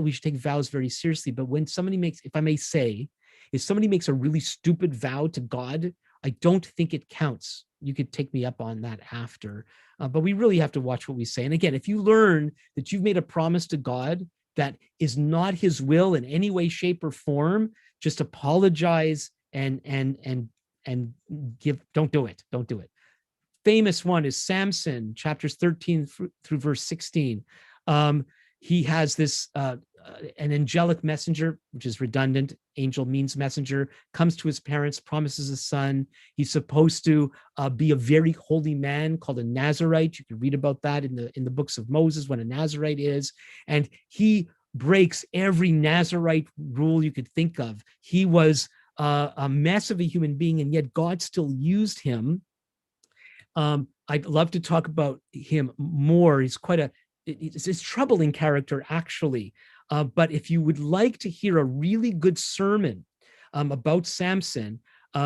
we should take vows very seriously, but when somebody makes, if I may say, if somebody makes a really stupid vow to God, I don't think it counts. You could take me up on that after, but we really have to watch what we say. And again, if you learn that you've made a promise to God that is not his will in any way, shape, or form, just apologize and don't do it. Famous one is Samson, chapters 13 through verse 16. He has this, an angelic messenger, which is redundant. Angel means messenger, comes to his parents, promises a son. He's supposed to be a very holy man called a Nazarite. You can read about that in the books of Moses, what a Nazarite is. And he breaks every Nazarite rule you could think of. He was a mess of a human being, and yet God still used him. I'd love to talk about him more. He's it's a troubling character, actually. But if you would like to hear a really good sermon about Samson,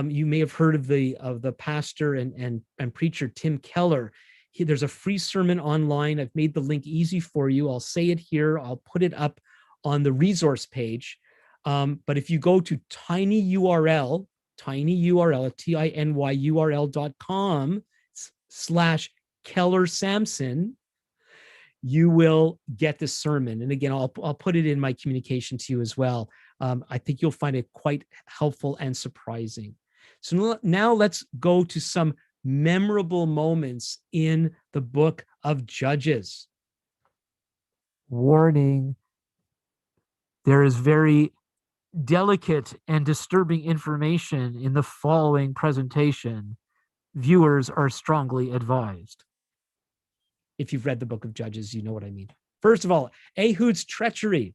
you may have heard of the pastor and preacher Tim Keller. There's a free sermon online. I've made the link easy for you. I'll say it here. I'll put it up on the resource page. But if you go to tinyurl, tinyurl.com/Keller Samson, you will get this sermon. And again, I'll put it in my communication to you as well. I think you'll find it quite helpful and surprising. So now let's go to some memorable moments in the book of Judges. Warning: there is very delicate and disturbing information in the following presentation. Viewers are strongly advised. If you've read the book of Judges, you know what I mean. First of all, Ehud's treachery.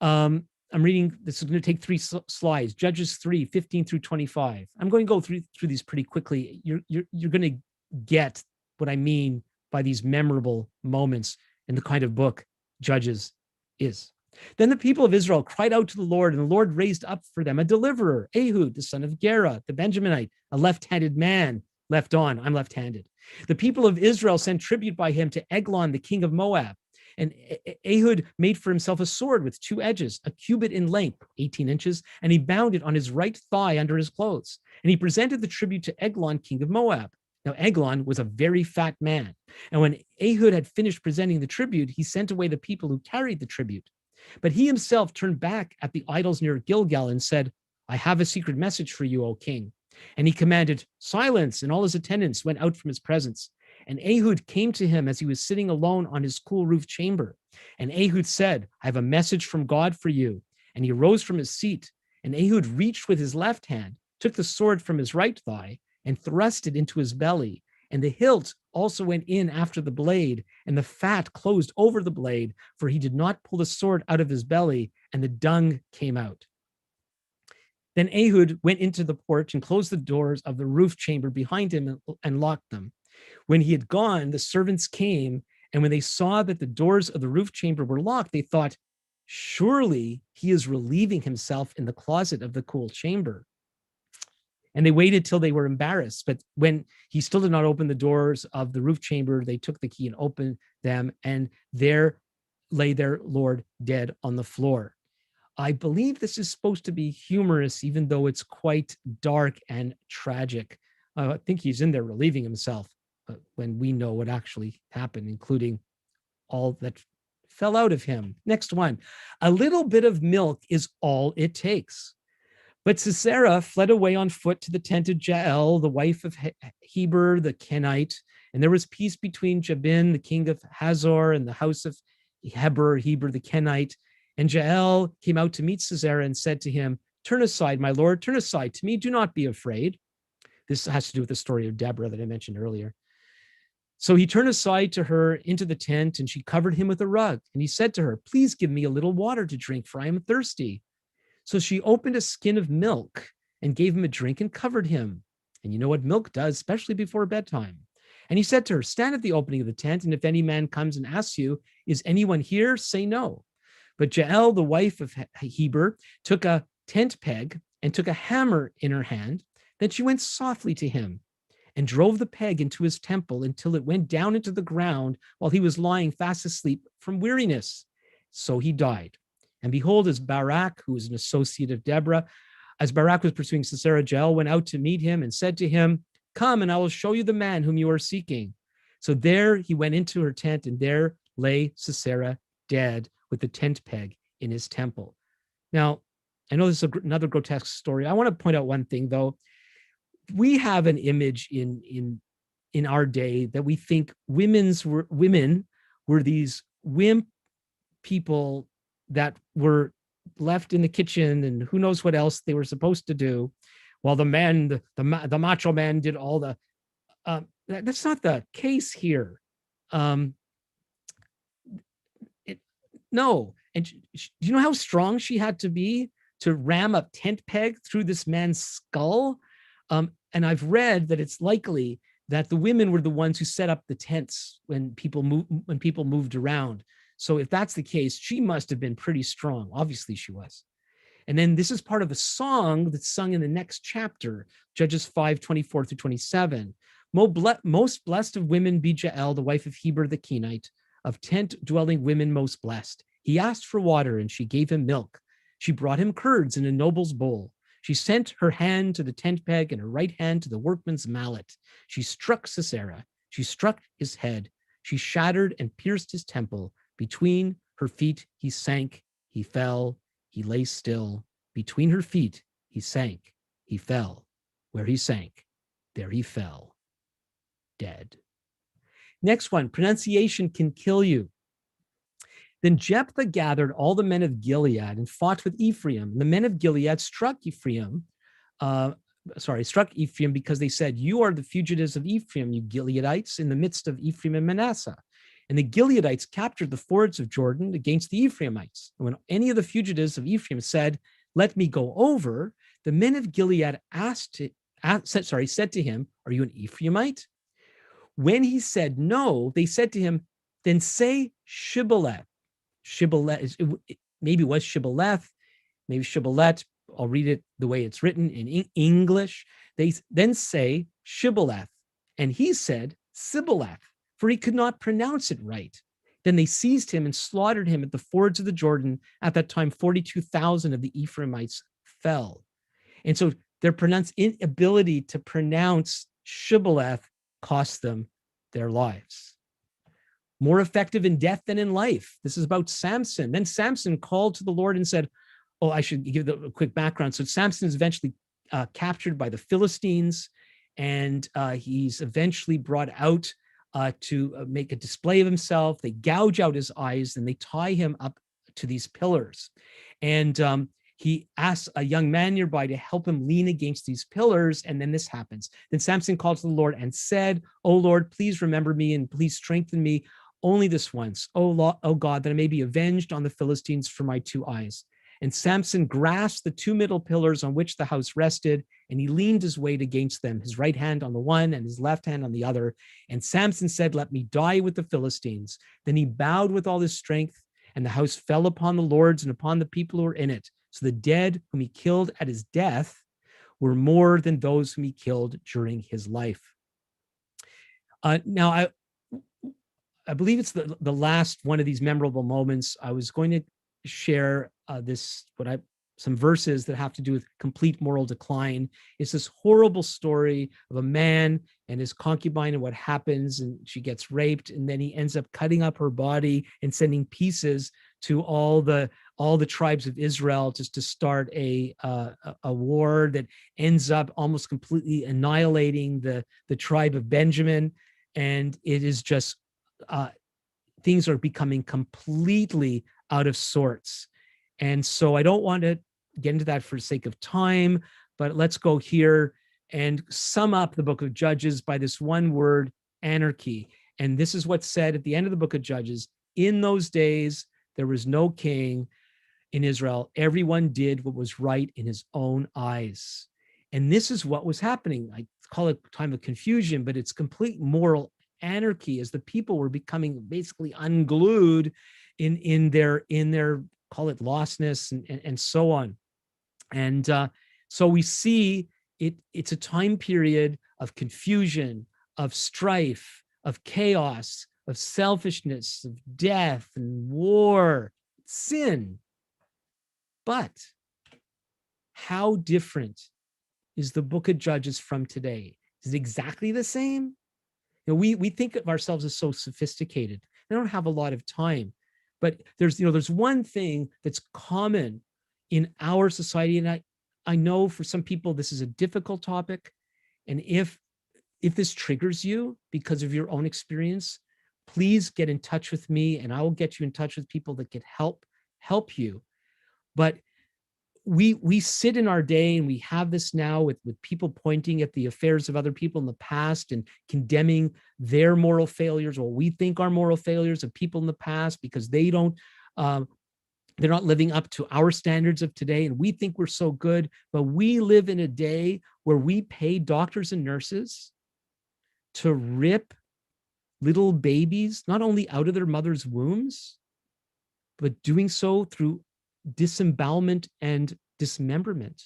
I'm reading, this is going to take 3 slides. Judges 3, 15 through 25. I'm going to go through these pretty quickly. You're going to get what I mean by these memorable moments in the kind of book Judges is. Then the people of Israel cried out to the Lord, and the Lord raised up for them a deliverer, Ehud, the son of Gera, the Benjaminite, a left-handed man. Left on, I'm left-handed. The people of Israel sent tribute by him to Eglon, the king of Moab. And Ehud made for himself a sword with two edges, a cubit in length, 18 inches, and he bound it on his right thigh under his clothes. And he presented the tribute to Eglon, king of Moab. Now, Eglon was a very fat man. And when Ehud had finished presenting the tribute, he sent away the people who carried the tribute. But he himself turned back at the idols near Gilgal and said, I have a secret message for you, O king. And he commanded silence, and all his attendants went out from his presence. And Ehud came to him as he was sitting alone on his cool roof chamber. And Ehud said, I have a message from God for you. And he rose from his seat, and Ehud reached with his left hand, took the sword from his right thigh, and thrust it into his belly. And the hilt also went in after the blade, and the fat closed over the blade, for he did not pull the sword out of his belly, and the dung came out. Then Ehud went into the porch and closed the doors of the roof chamber behind him and locked them. When he had gone, the servants came, and when they saw that the doors of the roof chamber were locked, they thought, surely he is relieving himself in the closet of the cool chamber. And they waited till they were embarrassed. But when he still did not open the doors of the roof chamber, they took the key and opened them, and there lay their Lord dead on the floor. I believe this is supposed to be humorous, even though it's quite dark and tragic. I think he's in there relieving himself when we know what actually happened, including all that fell out of him. Next one. A little bit of milk is all it takes. But Sisera fled away on foot to the tent of Jael, the wife of Heber the Kenite, and there was peace between Jabin, the king of Hazor, and the house of Heber the Kenite. And Jael came out to meet Sisera and said to him, turn aside, my lord, turn aside to me. Do not be afraid. This has to do with the story of Deborah that I mentioned earlier. So he turned aside to her into the tent, and she covered him with a rug. And he said to her, please give me a little water to drink, for I am thirsty. So she opened a skin of milk and gave him a drink and covered him. And you know what milk does, especially before bedtime. And he said to her, stand at the opening of the tent, and if any man comes and asks you, is anyone here? Say no. But Jael, the wife of Heber, took a tent peg and took a hammer in her hand. Then she went softly to him and drove the peg into his temple until it went down into the ground while he was lying fast asleep from weariness. So he died. And behold, as Barak, who was an associate of Deborah, as Barak was pursuing Sisera, Jael went out to meet him and said to him, come, and I will show you the man whom you are seeking. So there he went into her tent, and there lay Sisera dead with the tent peg in his temple. Now, I know this is another grotesque story. I want to point out one thing, though. We have an image in our day that we think women were these wimp people that were left in the kitchen and who knows what else they were supposed to do, while the man, the macho man, did all the. That's not the case here. No. And do you know how strong she had to be to ram a tent peg through this man's skull? And I've read that it's likely that the women were the ones who set up the tents when people moved around. So if that's the case, she must have been pretty strong. Obviously she was. And then this is part of a song that's sung in the next chapter, Judges 5:24 through 27. Most blessed of women be Jael, the wife of Heber the Kenite, of tent-dwelling women most blessed. He asked for water, and she gave him milk. She brought him curds in a noble's bowl. She sent her hand to the tent peg and her right hand to the workman's mallet. She struck Sisera. She struck his head. She shattered and pierced his temple. Between her feet he sank. He fell. He lay still. Between her feet he sank. He fell. Where he sank, there he fell. Dead. Next one, pronunciation can kill you. Then Jephthah gathered all the men of Gilead and fought with Ephraim. And the men of Gilead struck Ephraim because they said, you are the fugitives of Ephraim, you Gileadites, in the midst of Ephraim and Manasseh. And the Gileadites captured the fords of Jordan against the Ephraimites. And when any of the fugitives of Ephraim said, let me go over, the men of Gilead said to him, are you an Ephraimite? When he said no, they said to him, then say Shibboleth. Shibboleth, maybe it was Shibboleth, maybe Shibboleth. I'll read it the way it's written in English. They then say Shibboleth. And he said Sibboleth, for he could not pronounce it right. Then they seized him and slaughtered him at the fords of the Jordan. At that time, 42,000 of the Ephraimites fell. And so their inability to pronounce Shibboleth cost them their lives. More effective in death than in life. This is about Samson. Then Samson called to the Lord and said, oh, I should give a quick background. So Samson is eventually captured by the Philistines, and he's eventually brought out to make a display of himself. They gouge out his eyes and they tie him up to these pillars. And he asks a young man nearby to help him lean against these pillars. And then this happens. Then Samson called to the Lord and said, oh Lord, please remember me and please strengthen me only this once. Oh God, that I may be avenged on the Philistines for my 2 eyes. And Samson grasped the 2 middle pillars on which the house rested, and he leaned his weight against them, his right hand on the one and his left hand on the other. And Samson said, let me die with the Philistines. Then he bowed with all his strength, and the house fell upon the lords and upon the people who were in it. So the dead whom he killed at his death were more than those whom he killed during his life. Now, I believe it's the last one of these memorable moments. I was going to share some verses that have to do with complete moral decline. It's this horrible story of a man and his concubine and what happens, and she gets raped, and then he ends up cutting up her body and sending pieces to all the tribes of Israel just to start a war that ends up almost completely annihilating the tribe of Benjamin. And it is just things are becoming completely out of sorts. And so I don't want to get into that for the sake of time, but let's go here and sum up the book of Judges by this one word, anarchy. And this is what's said at the end of the book of Judges. In those days, there was no king in Israel. Everyone did what was right in his own eyes. And this is what was happening. I call it time of confusion, but it's complete moral anarchy as the people were becoming basically unglued in their call it lostness and so on. And so we see it's a time period of confusion, of strife, of chaos, of selfishness, of death and war, sin. But how different is the book of Judges from today? Is it exactly the same? You know, we think of ourselves as so sophisticated. I don't have a lot of time, but there's one thing that's common in our society, and I know for some people this is a difficult topic, and if this triggers you because of your own experience, please get in touch with me, and I will get you in touch with people that can help you. But we sit in our day, and we have this now with people pointing at the affairs of other people in the past and condemning their moral failures, or we think are moral failures of people in the past because they're not living up to our standards of today, and we think we're so good. But we live in a day where we pay doctors and nurses to rip little babies not only out of their mother's wombs, but doing so through disembowelment and dismemberment.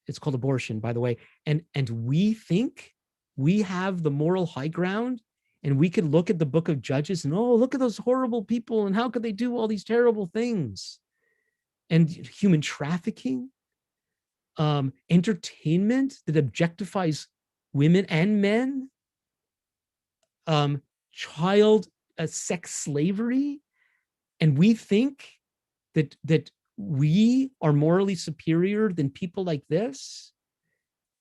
It's called abortion, by the way. And we think we have the moral high ground, and we could look at the book of Judges and, oh, look at those horrible people, and how could they do all these terrible things? And human trafficking, entertainment that objectifies women and men, child sex slavery. And we think that we are morally superior than people like this.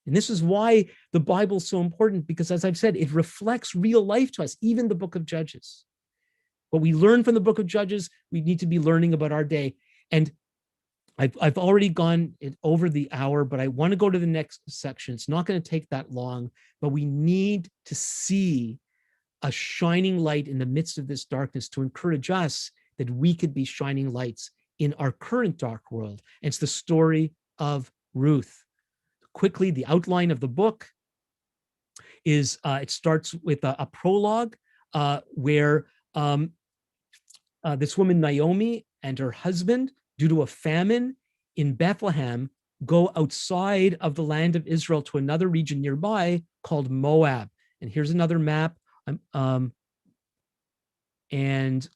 And this is why the Bible is so important, because as I've said, it reflects real life to us, even the book of Judges. What we learn from the book of Judges, we need to be learning about our day. And I've already gone over the hour, but I want to go to the next section. It's not going to take that long, but we need to see a shining light in the midst of this darkness to encourage us that we could be shining lights in our current dark world. And it's the story of Ruth. Quickly, the outline of the book. is it starts with a prologue where this woman, Naomi, and her husband, due to a famine in Bethlehem, go outside of the land of Israel to another region nearby called Moab. And here's another map. And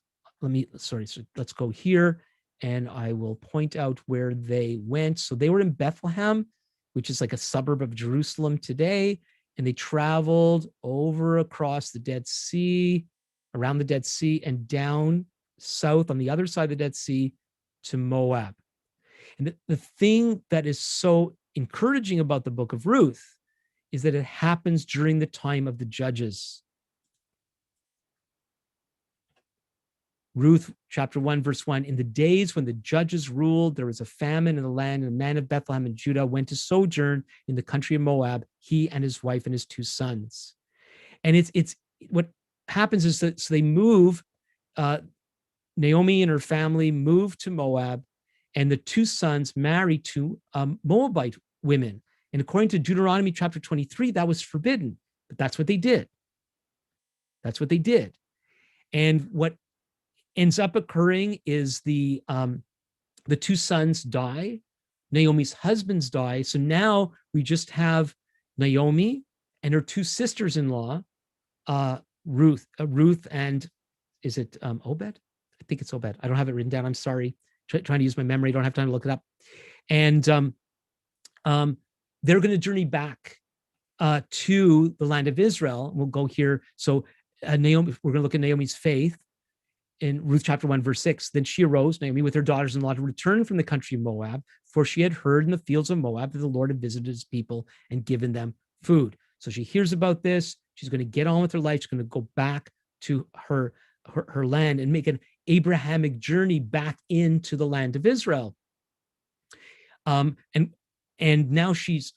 let's go here, and I will point out where they went. So they were in Bethlehem, which is like a suburb of Jerusalem today, and they traveled over across the Dead Sea, around the Dead Sea, and down south on the other side of the Dead Sea to Moab. And the thing that is so encouraging about the book of Ruth is that it happens during the time of the judges. Ruth chapter 1, verse 1, in the days when the judges ruled, there was a famine in the land, and a man of Bethlehem in Judah went to sojourn in the country of Moab, he and his wife and his 2 sons. And it's what happens is that so they move, Naomi and her family move to Moab, and the 2 sons marry 2 Moabite women. And according to Deuteronomy chapter 23, that was forbidden, but that's what they did. That's what they did. And what ends up occurring is the 2 sons die, Naomi's husbands die. So now we just have Naomi and her 2 sisters-in-law, Ruth and is it Obed? I think it's Obed. I don't have it written down. I'm sorry. Trying to use my memory. Don't have time to look it up. And they're going to journey back to the land of Israel. We'll go here. So Naomi, we're going to look at Naomi's faith in Ruth chapter 1, verse 6. Then she arose, Naomi, with her daughters-in-law to return from the country of Moab, for she had heard in the fields of Moab that the Lord had visited his people and given them food. So she hears about this. She's going to get on with her life. She's going to go back to her land and make an Abrahamic journey back into the land of Israel. And now she's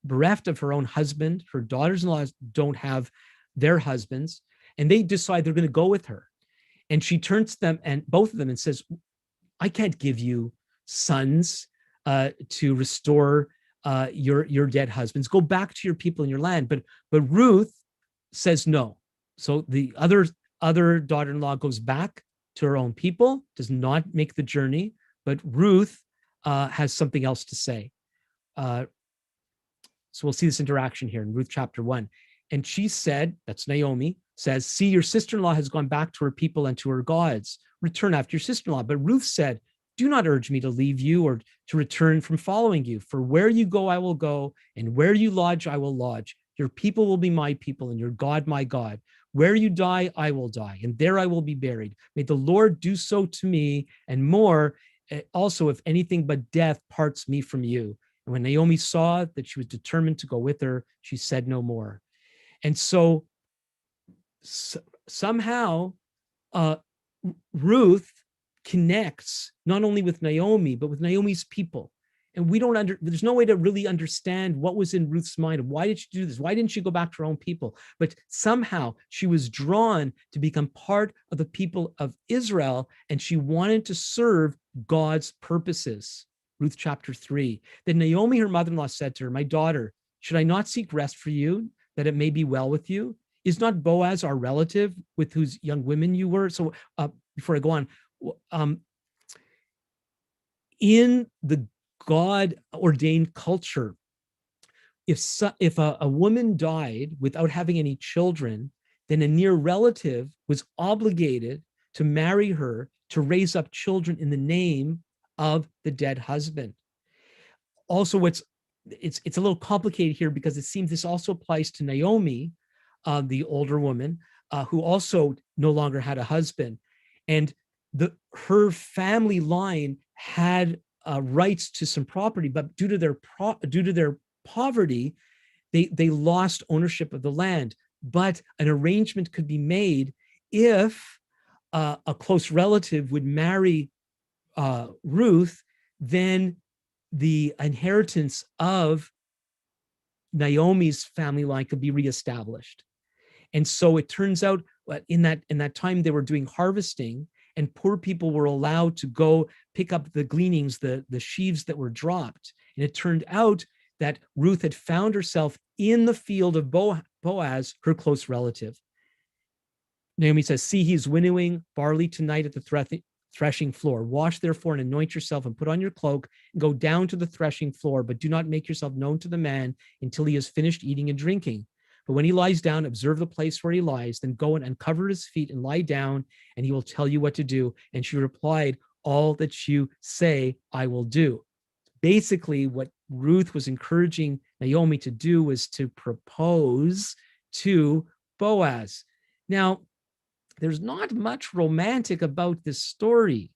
bereft of her own husband. Her daughters-in-law don't have their husbands, and they decide they're going to go with her. And she turns to them, and both of them, and says, I can't give you sons to restore your dead husbands. Go back to your people and your land. But Ruth says no. So the other daughter-in-law goes back to her own people, does not make the journey, but Ruth has something else to say. So we'll see this interaction here in Ruth chapter 1. And she said, that's Naomi, says, see, your sister-in-law has gone back to her people and to her gods. Return after your sister-in-law. But Ruth said, do not urge me to leave you or to return from following you. For where you go, I will go, and where you lodge, I will lodge. Your people will be my people, and your God, my God. Where you die, I will die, and there I will be buried. May the Lord do so to me, and more, also, if anything but death parts me from you. And when Naomi saw that she was determined to go with her, she said no more. And so somehow Ruth connects not only with Naomi, but with Naomi's people. And there's no way to really understand what was in Ruth's mind. Why did she do this? Why didn't she go back to her own people? But somehow she was drawn to become part of the people of Israel, and she wanted to serve God's purposes. Ruth chapter 3. Then Naomi, her mother-in-law, said to her, my daughter, should I not seek rest for you, that it may be well with you? Is not Boaz our relative with whose young women you were? So before I go on, in the God-ordained culture, if a woman died without having any children, then a near relative was obligated to marry her to raise up children in the name of the dead husband. Also, it's a little complicated here because it seems this also applies to Naomi, the older woman, who also no longer had a husband. And her family line had rights to some property, but due to their poverty, they lost ownership of the land. But an arrangement could be made if a close relative would marry Ruth, then the inheritance of Naomi's family line could be reestablished. And so it turns out in that time they were doing harvesting, and poor people were allowed to go pick up the gleanings, the sheaves that were dropped. And it turned out that Ruth had found herself in the field of Boaz, her close relative. Naomi says, see, he's winnowing barley tonight at the threshing floor. Wash therefore and anoint yourself and put on your cloak and go down to the threshing floor, but do not make yourself known to the man until he has finished eating and drinking. But when he lies down, observe the place where he lies, then go and uncover his feet and lie down, and he will tell you what to do. And she replied, all that you say, I will do. Basically, what Ruth was encouraging Naomi to do was to propose to Boaz. Now, there's not much romantic about this story,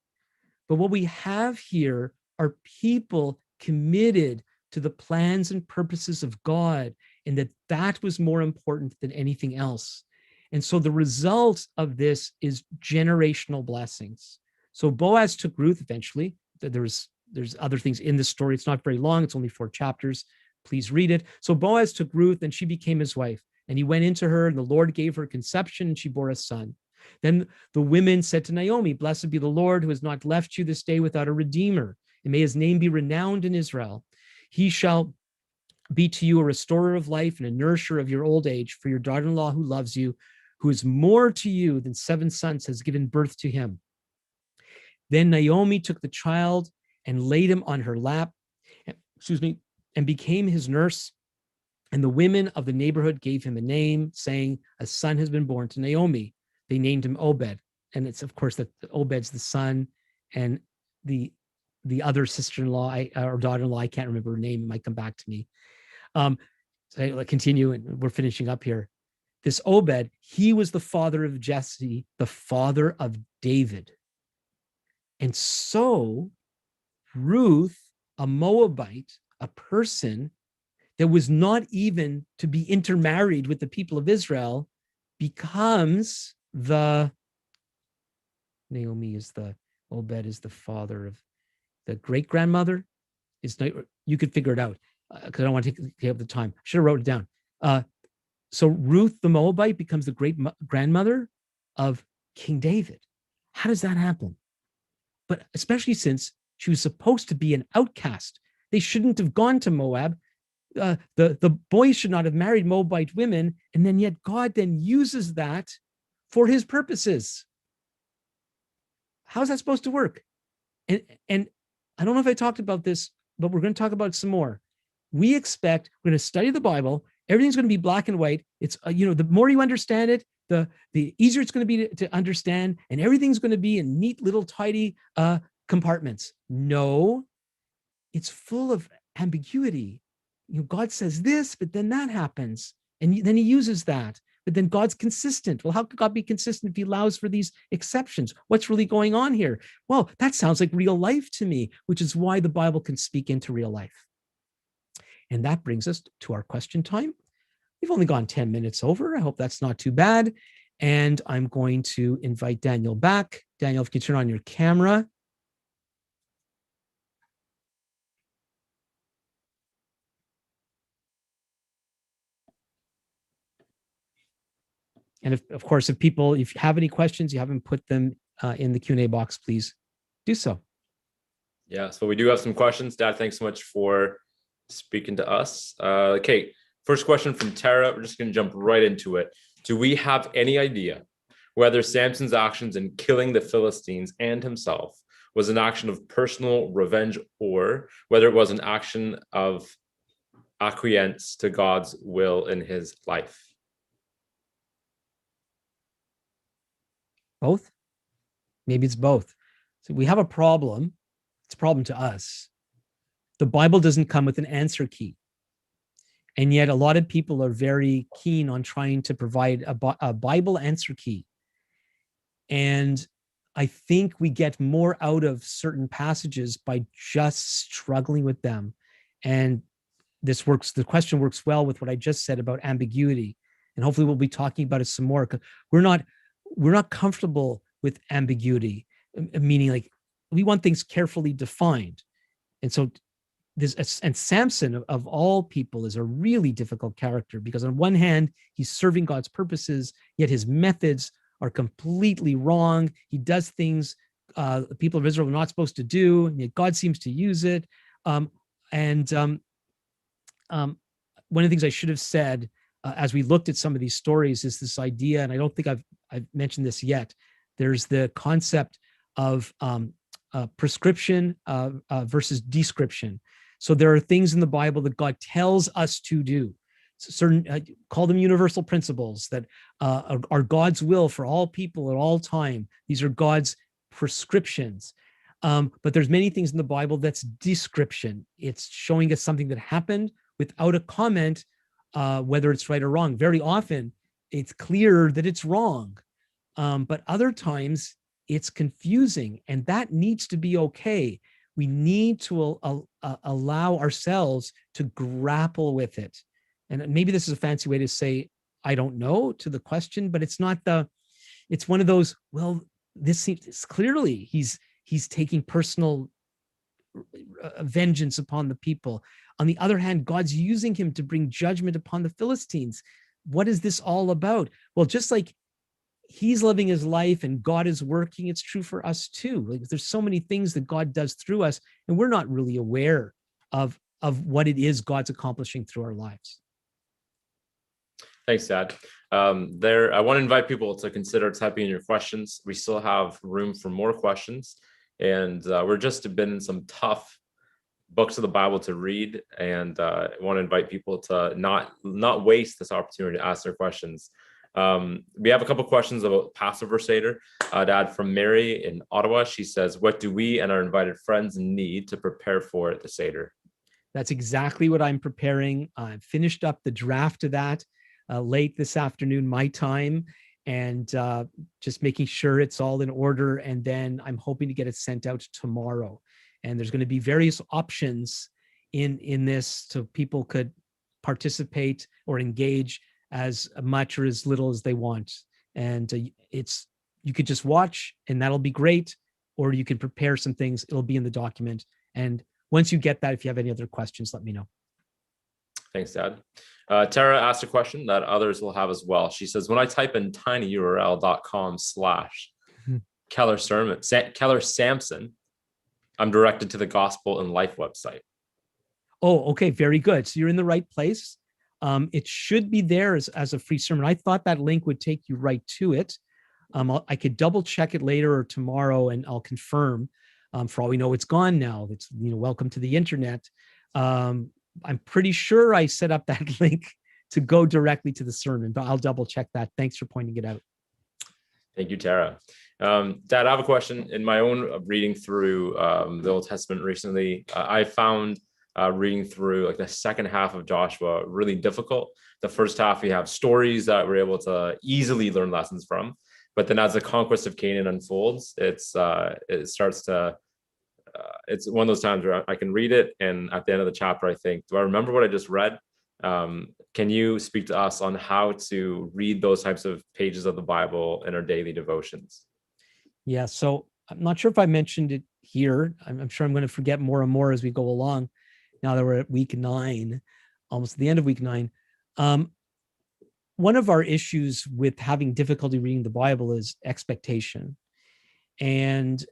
but what we have here are people committed to the plans and purposes of God, and that was more important than anything else. And so the result of this is generational blessings. So Boaz took Ruth eventually. There's other things in this story. It's not very long. It's only 4 chapters. Please read it. So Boaz took Ruth and she became his wife. And he went into her and the Lord gave her conception and she bore a son. Then the women said to Naomi, blessed be the Lord who has not left you this day without a redeemer. And may his name be renowned in Israel. He shall be to you a restorer of life and a nourisher of your old age, for your daughter-in-law who loves you, who is more to you than 7 sons, has given birth to him. Then Naomi took the child and laid him on her lap, and became his nurse. And the women of the neighborhood gave him a name, saying, a son has been born to Naomi. They named him Obed. And it's, of course, that Obed's the son, and the other sister-in-law or daughter-in-law, I can't remember her name, it might come back to me. So I continue, and we're finishing up here. This Obed, he was the father of Jesse, the father of David. And so Ruth, a Moabite, a person that was not even to be intermarried with the people of Israel, becomes Naomi is Obed is the father of the great-grandmother. You could figure it out because I don't want to take up the time. I should have wrote it down. So Ruth the Moabite becomes the great-grandmother of King David. How does that happen? But especially since she was supposed to be an outcast. They shouldn't have gone to Moab. The boys should not have married Moabite women, and then yet God then uses that for his purposes. How's that supposed to work? And I don't know if I talked about this, but we're going to talk about it some more. We're going to study the Bible. Everything's going to be black and white. It's, the more you understand it, the easier it's going to be to understand, and everything's going to be in neat little tidy compartments. No, it's full of ambiguity. God says this, but then that happens, and then he uses that. But then God's consistent. Well, how could God be consistent if he allows for these exceptions? What's really going on here? Well, that sounds like real life to me, which is why the Bible can speak into real life. And that brings us to our question time. We've only gone 10 minutes over. I hope that's not too bad. And I'm going to invite Daniel back. Daniel, if you can turn on your camera. And if you have any questions, you haven't put them in the Q&A box, please do so. Yeah, so we do have some questions. Dad, thanks so much for speaking to us. Okay, first question from Tara. We're just going to jump right into it. Do we have any idea whether Samson's actions in killing the Philistines and himself was an action of personal revenge, or whether it was an action of acquiescence to God's will in his life? Both? Maybe it's both. So we have a problem. It's a problem to us. The Bible doesn't come with an answer key. And yet a lot of people are very keen on trying to provide a Bible answer key. And I think we get more out of certain passages by just struggling with them. And the question works well with what I just said about ambiguity. And hopefully we'll be talking about it some more, because we're not comfortable with ambiguity, meaning like we want things carefully defined. And so Samson, of all people, is a really difficult character, because on one hand, he's serving God's purposes, yet his methods are completely wrong. He does things the people of Israel are not supposed to do, and yet God seems to use it. And one of the things I should have said as we looked at some of these stories is this idea, and I don't think I've mentioned this yet. There's the concept of prescription versus description. So there are things in the Bible that God tells us to do. Certain call them universal principles that are God's will for all people at all time. These are God's prescriptions. But there's many things in the Bible that's description. It's showing us something that happened without a comment, whether it's right or wrong. Very often, it's clear that it's wrong. But other times, it's confusing, and that needs to be okay. We need to allow ourselves to grapple with it. And maybe this is a fancy way to say, I don't know to the question, but it's not it's one of those, well, this seems clearly he's taking personal vengeance upon the people. On the other hand, God's using him to bring judgment upon the Philistines. What is this all about? Well, just like he's living his life and God is working, it's true for us too. Like, there's so many things that God does through us, and we're not really aware of what it is God's accomplishing through our lives. Thanks, Dad. I want to invite people to consider typing in your questions. We still have room for more questions, and we're just been in some tough books of the Bible to read, and I want to invite people to not waste this opportunity to ask their questions. We have a couple questions about Passover Seder. Dad, from Mary in Ottawa, she says, what do we and our invited friends need to prepare for the Seder? That's exactly what I'm preparing. I've finished up the draft of that late this afternoon, my time, and just making sure it's all in order. And then I'm hoping to get it sent out tomorrow. And there's going to be various options in this, so people could participate or engage as much or as little as they want. And you could just watch, and that'll be great. Or you can prepare some things. It'll be in the document. And once you get that, if you have any other questions, let me know. Thanks, Dad. Tara asked a question that others will have as well. She says, when I type in tinyurl.com/Keller Sampson, I'm directed to the Gospel and Life website. Oh, okay. Very good. So you're in the right place. It should be there as a free sermon. I thought that link would take you right to it. I could double check it later or tomorrow, and I'll confirm. For all we know, it's gone now. It's, welcome to the internet. I'm pretty sure I set up that link to go directly to the sermon, but I'll double check that. Thanks for pointing it out. Thank you, Tara. Dad, I have a question. In my own reading through the Old Testament recently, I found reading through like the second half of Joshua really difficult. The first half, we have stories that we're able to easily learn lessons from, but then as the conquest of Canaan unfolds, it starts to it's one of those times where I can read it, and at the end of the chapter, I think, do I remember what I just read? Can you speak to us on how to read those types of pages of the Bible in our daily devotions? Yeah, so I'm not sure if I mentioned it here. I'm sure I'm going to forget more and more as we go along. Now that we're at week 9, almost the end of week 9. One of our issues with having difficulty reading the Bible is expectation. And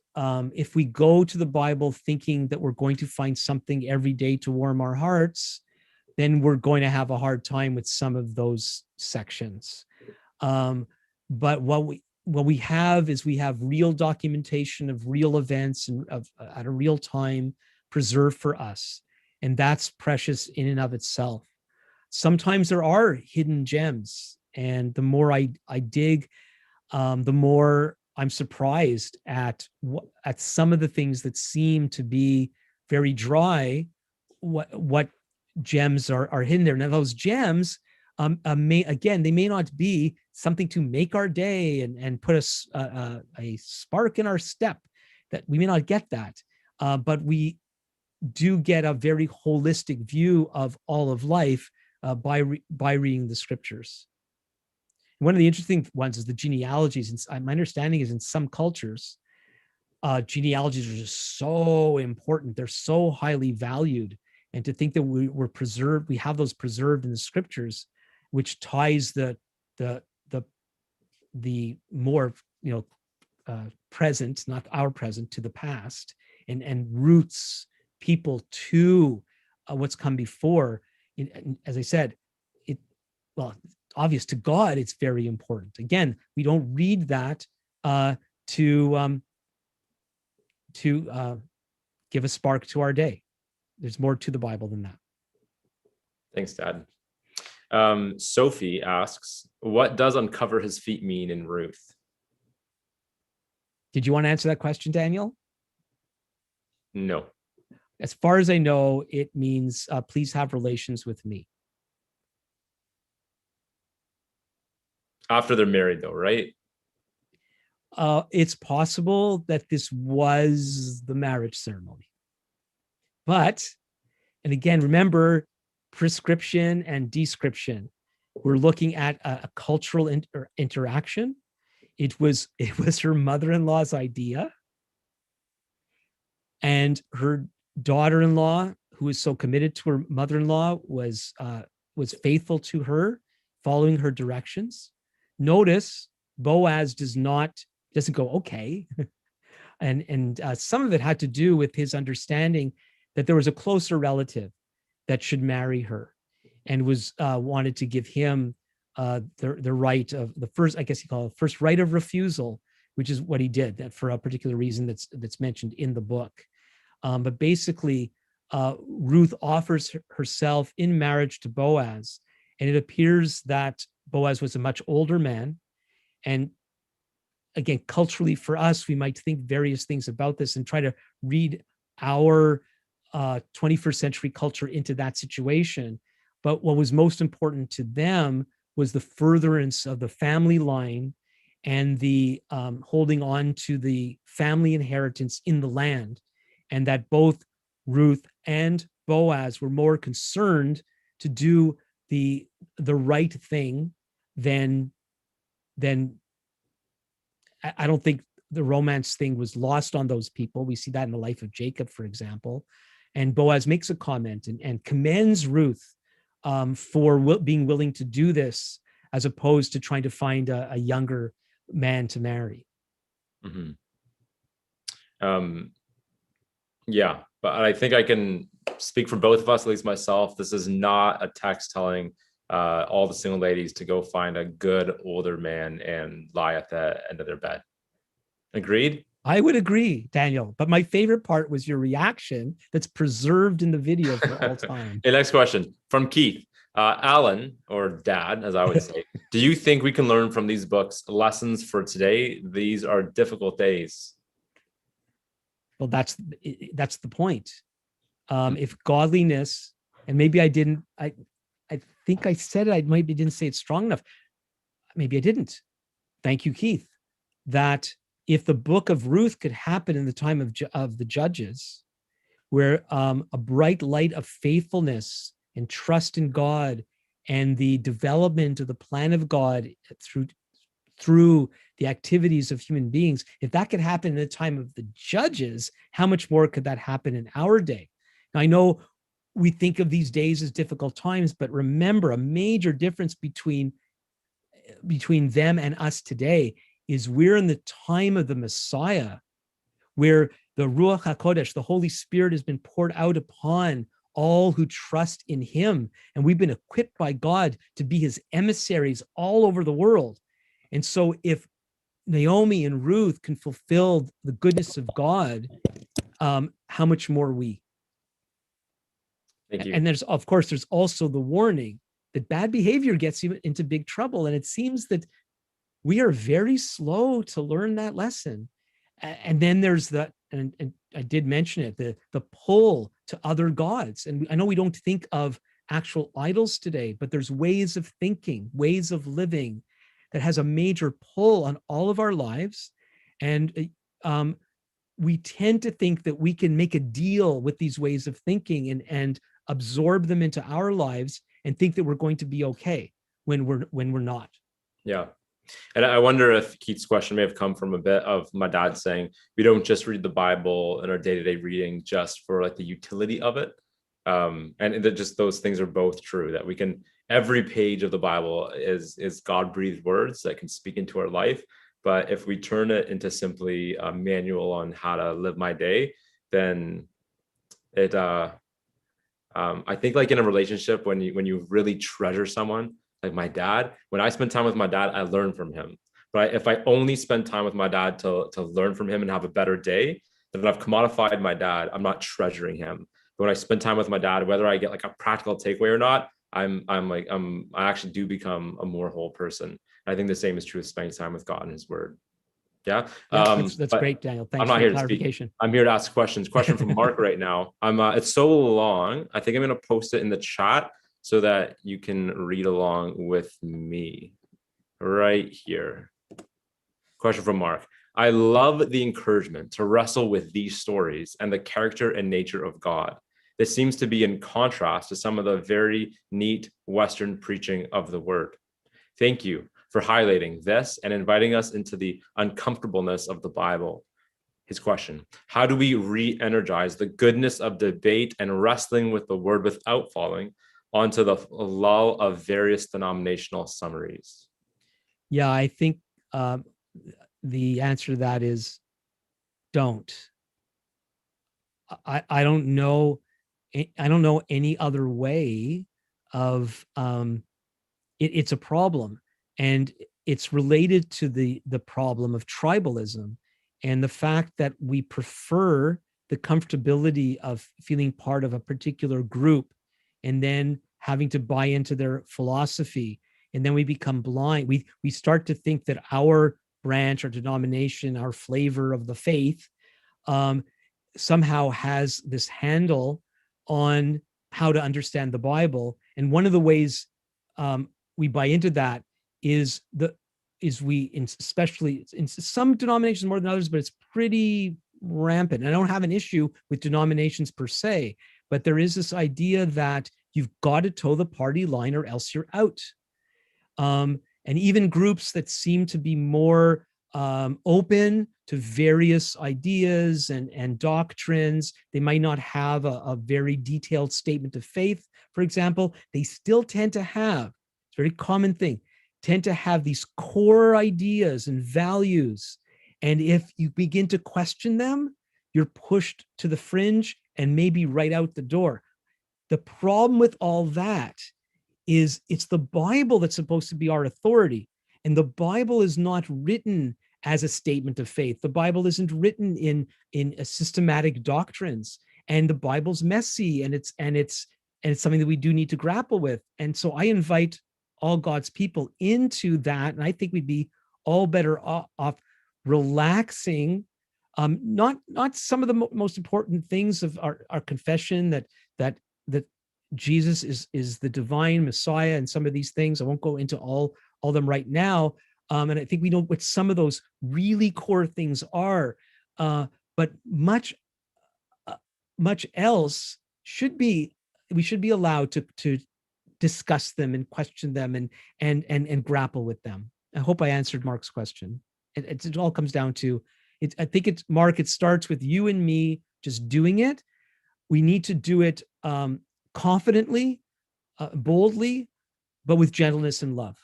if we go to the Bible thinking that we're going to find something every day to warm our hearts, then we're going to have a hard time with some of those sections. But what we have is we have real documentation of real events and at a real time preserved for us. And that's precious in and of itself. Sometimes there are hidden gems. And the more I dig, the more I'm surprised at some of the things that seem to be very dry, what gems are hidden there. Now, those gems, they may not be something to make our day and put a spark in our step. That we may not get that, but we do get a very holistic view of all of life by reading the scriptures. One of the interesting ones is the genealogies. And my understanding is in some cultures, genealogies are just so important. They're so highly valued. And to think that we have those preserved in the scriptures, which ties the more present, not our present, to the past, and roots people to what's come before, as I said, it well, obvious to God, it's very important. Again, we don't read that to give a spark to our day. There's more to the Bible than that. Thanks, Dad. Sophie asks, what does uncover his feet mean in Ruth? Did you want to answer that question, Daniel? No. As far as I know, it means please have relations with me. After they're married, though, right? It's possible that this was the marriage ceremony. But, and again, remember prescription and description. We're looking at a cultural interaction. It was her mother-in-law's idea. And her daughter-in-law, who was so committed to her mother-in-law, was faithful to her, following her directions. Notice Boaz doesn't go, okay. and some of it had to do with his understanding that there was a closer relative that should marry her, and was wanted to give him the right of the first, I guess he called it first right of refusal, which is what he did, that for a particular reason that's mentioned in the book. But basically, Ruth offers herself in marriage to Boaz, and it appears that Boaz was a much older man. And again, culturally for us, we might think various things about this and try to read our 21st century culture into that situation. But what was most important to them was the furtherance of the family line and the holding on to the family inheritance in the land. And that both Ruth and Boaz were more concerned to do the right thing than I don't think the romance thing was lost on those people. We see that in the life of Jacob, for example. And Boaz makes a comment and commends Ruth for being willing to do this, as opposed to trying to find a younger man to marry. Mm-hmm. Yeah, but I think I can speak for both of us, at least myself. This is not a text telling all the single ladies to go find a good older man and lie at the end of their bed. Agreed? I would agree, Daniel. But my favorite part was your reaction that's preserved in the video for all time. Okay, next question from Keith. Alan, or Dad, as I would say, do you think we can learn from these books lessons for today? These are difficult days. Well, that's the point. If godliness, and maybe I think I said it, I maybe didn't say it strong enough. Maybe I didn't. Thank you, Keith. That if the book of Ruth could happen in the time of the judges, where a bright light of faithfulness and trust in God and the development of the plan of God through the activities of human beings, if that could happen in the time of the judges, how much more could that happen in our day? Now, I know we think of these days as difficult times, but remember, a major difference between them and us today is we're in the time of the Messiah, where the Ruach HaKodesh, the Holy Spirit, has been poured out upon all who trust in him. And we've been equipped by God to be his emissaries all over the world. And so if Naomi and Ruth can fulfill the goodness of God, how much more we? Thank you. And there's also the warning that bad behavior gets you into big trouble. And it seems that we are very slow to learn that lesson. And then there's and I did mention it, the pull to other gods. And I know we don't think of actual idols today, but there's ways of thinking, ways of living that has a major pull on all of our lives. And we tend to think that we can make a deal with these ways of thinking and absorb them into our lives and think that we're going to be okay when we're not. Yeah. And I wonder if Keith's question may have come from a bit of my dad saying we don't just read the Bible in our day-to-day reading just for like the utility of it. And that just those things are both true, that we can, every page of the Bible is God-breathed words that can speak into our life. But if we turn it into simply a manual on how to live my day, then it I think like in a relationship, when you really treasure someone, like my dad, when I spend time with my dad, I learn from him. But if I only spend time with my dad to learn from him and have a better day, then I've commodified my dad. I'm not treasuring him. But when I spend time with my dad, whether I get like a practical takeaway or not, I actually do become a more whole person. And I think the same is true with spending time with God and His Word. Yeah. Yeah, that's But great, Daniel. I'm Thanks not for the here to speak. clarification. I'm here to ask questions. Question from Mark right now. It's so long. I think I'm going to post it in the chat so that you can read along with me right here. Question from Mark. I love the encouragement to wrestle with these stories and the character and nature of God. This seems to be in contrast to some of the very neat Western preaching of the word. Thank you for highlighting this and inviting us into the uncomfortableness of the Bible. His question: how do we re-energize the goodness of debate and wrestling with the word without falling onto the lull of various denominational summaries? Yeah, I think the answer to that is don't. I don't know. I don't know any other way of it's a problem, and it's related to the problem of tribalism and the fact that we prefer the comfortability of feeling part of a particular group and then having to buy into their philosophy, and then we become blind. We start to think that our branch or denomination, our flavor of the faith, somehow has this handle on how to understand the Bible. And one of the ways we buy into that is especially in some denominations more than others, but it's pretty rampant. And I don't have an issue with denominations per se, but there is this idea that you've got to toe the party line or else you're out. And even groups that seem to be more open to various ideas and doctrines, they might not have a very detailed statement of faith, for example, they still tend to have, it's a very common thing, tend to have these core ideas and values. And if you begin to question them, you're pushed to the fringe and maybe right out the door. The problem with all that is it's the Bible that's supposed to be our authority. And the Bible is not written as a statement of faith. The Bible isn't written in systematic doctrines. And the Bible's messy, and it's something that we do need to grapple with. And so I invite all God's people into that. And I think we'd be all better off relaxing, not some of the most important things of our confession, that Jesus is the divine Messiah, and some of these things. I won't go into all of them right now. And I think we know what some of those really core things are. But much else we should be allowed to discuss them and question them and grapple with them. I hope I answered Mark's question. It all comes down to it. I think it's Mark. It starts with you and me just doing it. We need to do it confidently, boldly, but with gentleness and love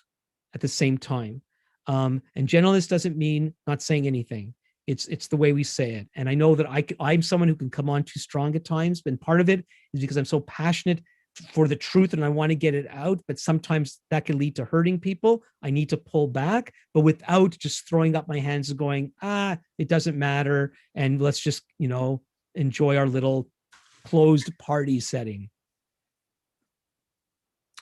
at the same time. And gentleness doesn't mean not saying anything. It's the way we say it. And I know that I'm someone who can come on too strong at times, and part of it is because I'm so passionate for the truth and I want to get it out, but sometimes that can lead to hurting people. I need to pull back, but without just throwing up my hands and going, it doesn't matter, and let's just, enjoy our little closed party setting.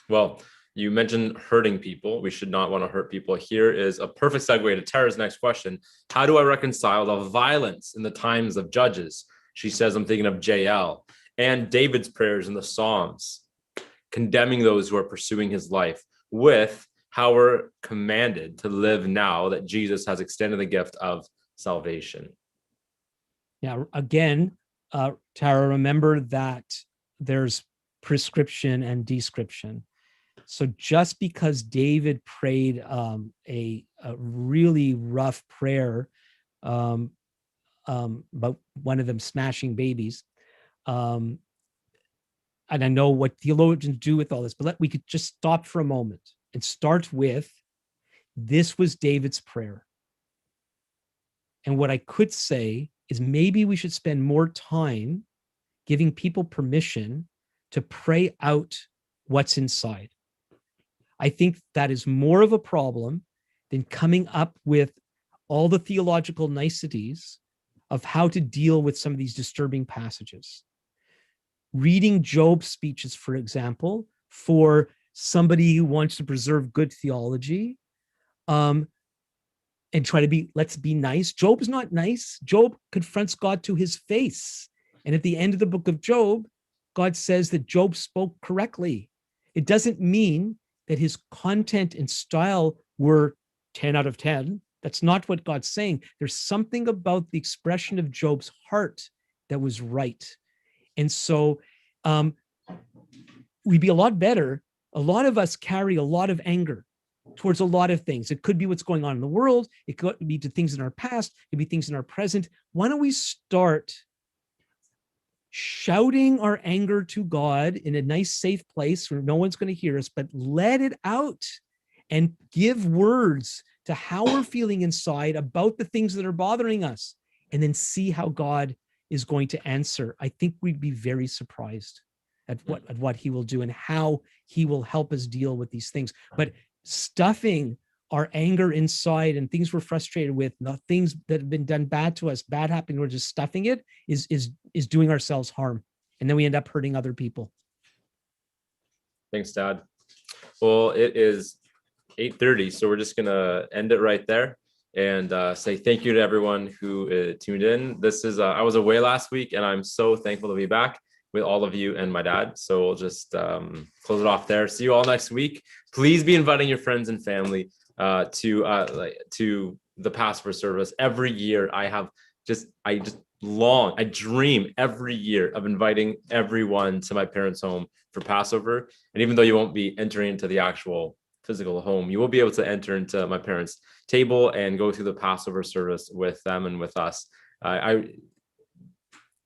Well, you mentioned hurting people. We should not want to hurt people. Here is a perfect segue to Tara's next question. How do I reconcile the violence in the times of Judges? She says, I'm thinking of JL, and David's prayers in the Psalms, condemning those who are pursuing his life, with how we're commanded to live now that Jesus has extended the gift of salvation. Yeah, again, Tara, remember that there's prescription and description. So just because David prayed a really rough prayer about one of them smashing babies, and I know what theologians do with all this, but we could just stop for a moment and start with, this was David's prayer. And what I could say is maybe we should spend more time giving people permission to pray out what's inside. I think that is more of a problem than coming up with all the theological niceties of how to deal with some of these disturbing passages. Reading Job's speeches, for example, for somebody who wants to preserve good theology, and try to be, let's be nice. Job is not nice. Job confronts God to his face. And at the end of the book of Job, God says that Job spoke correctly. It doesn't mean that his content and style were 10 out of 10. That's not what God's saying. There's something about the expression of Job's heart that was right. And so we'd be a lot better. A lot of us carry a lot of anger towards a lot of things. It could be what's going on in the world. It could be to things in our past. It could be things in our present. Why don't we start shouting our anger to God in a nice, safe place where no one's going to hear us, but let it out and give words to how we're feeling inside about the things that are bothering us, and then see how God is going to answer. I think we'd be very surprised at what he will do and how he will help us deal with these things. But stuffing our anger inside and things we're frustrated with, things that have been done bad to us, bad happening, we're just stuffing it, is doing ourselves harm. And then we end up hurting other people. Thanks, Dad. Well, it is 8:30, so we're just gonna end it right there and say thank you to everyone who tuned in. This is I was away last week, and I'm so thankful to be back with all of you and my dad. So we'll just close it off there. See you all next week. Please be inviting your friends and family to the Passover service. Every year I dream every year of inviting everyone to my parents' home for Passover. And even though you won't be entering into the actual physical home, you will be able to enter into my parents' table and go through the Passover service with them and with us.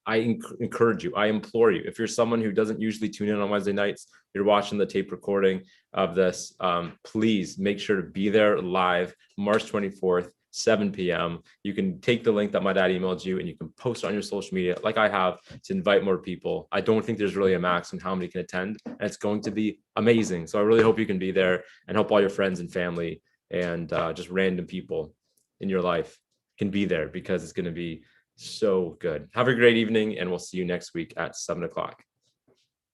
I encourage you, I implore you, if you're someone who doesn't usually tune in on Wednesday nights, you're watching the tape recording of this, please make sure to be there live, March 24th, 7 p.m. You can take the link that my dad emailed you and you can post it on your social media like I have to invite more people. I don't think there's really a max on how many can attend, and it's going to be amazing. So I really hope you can be there and hope all your friends and family and just random people in your life can be there, because it's going to be so good. Have a great evening, and we'll see you next week at 7 o'clock.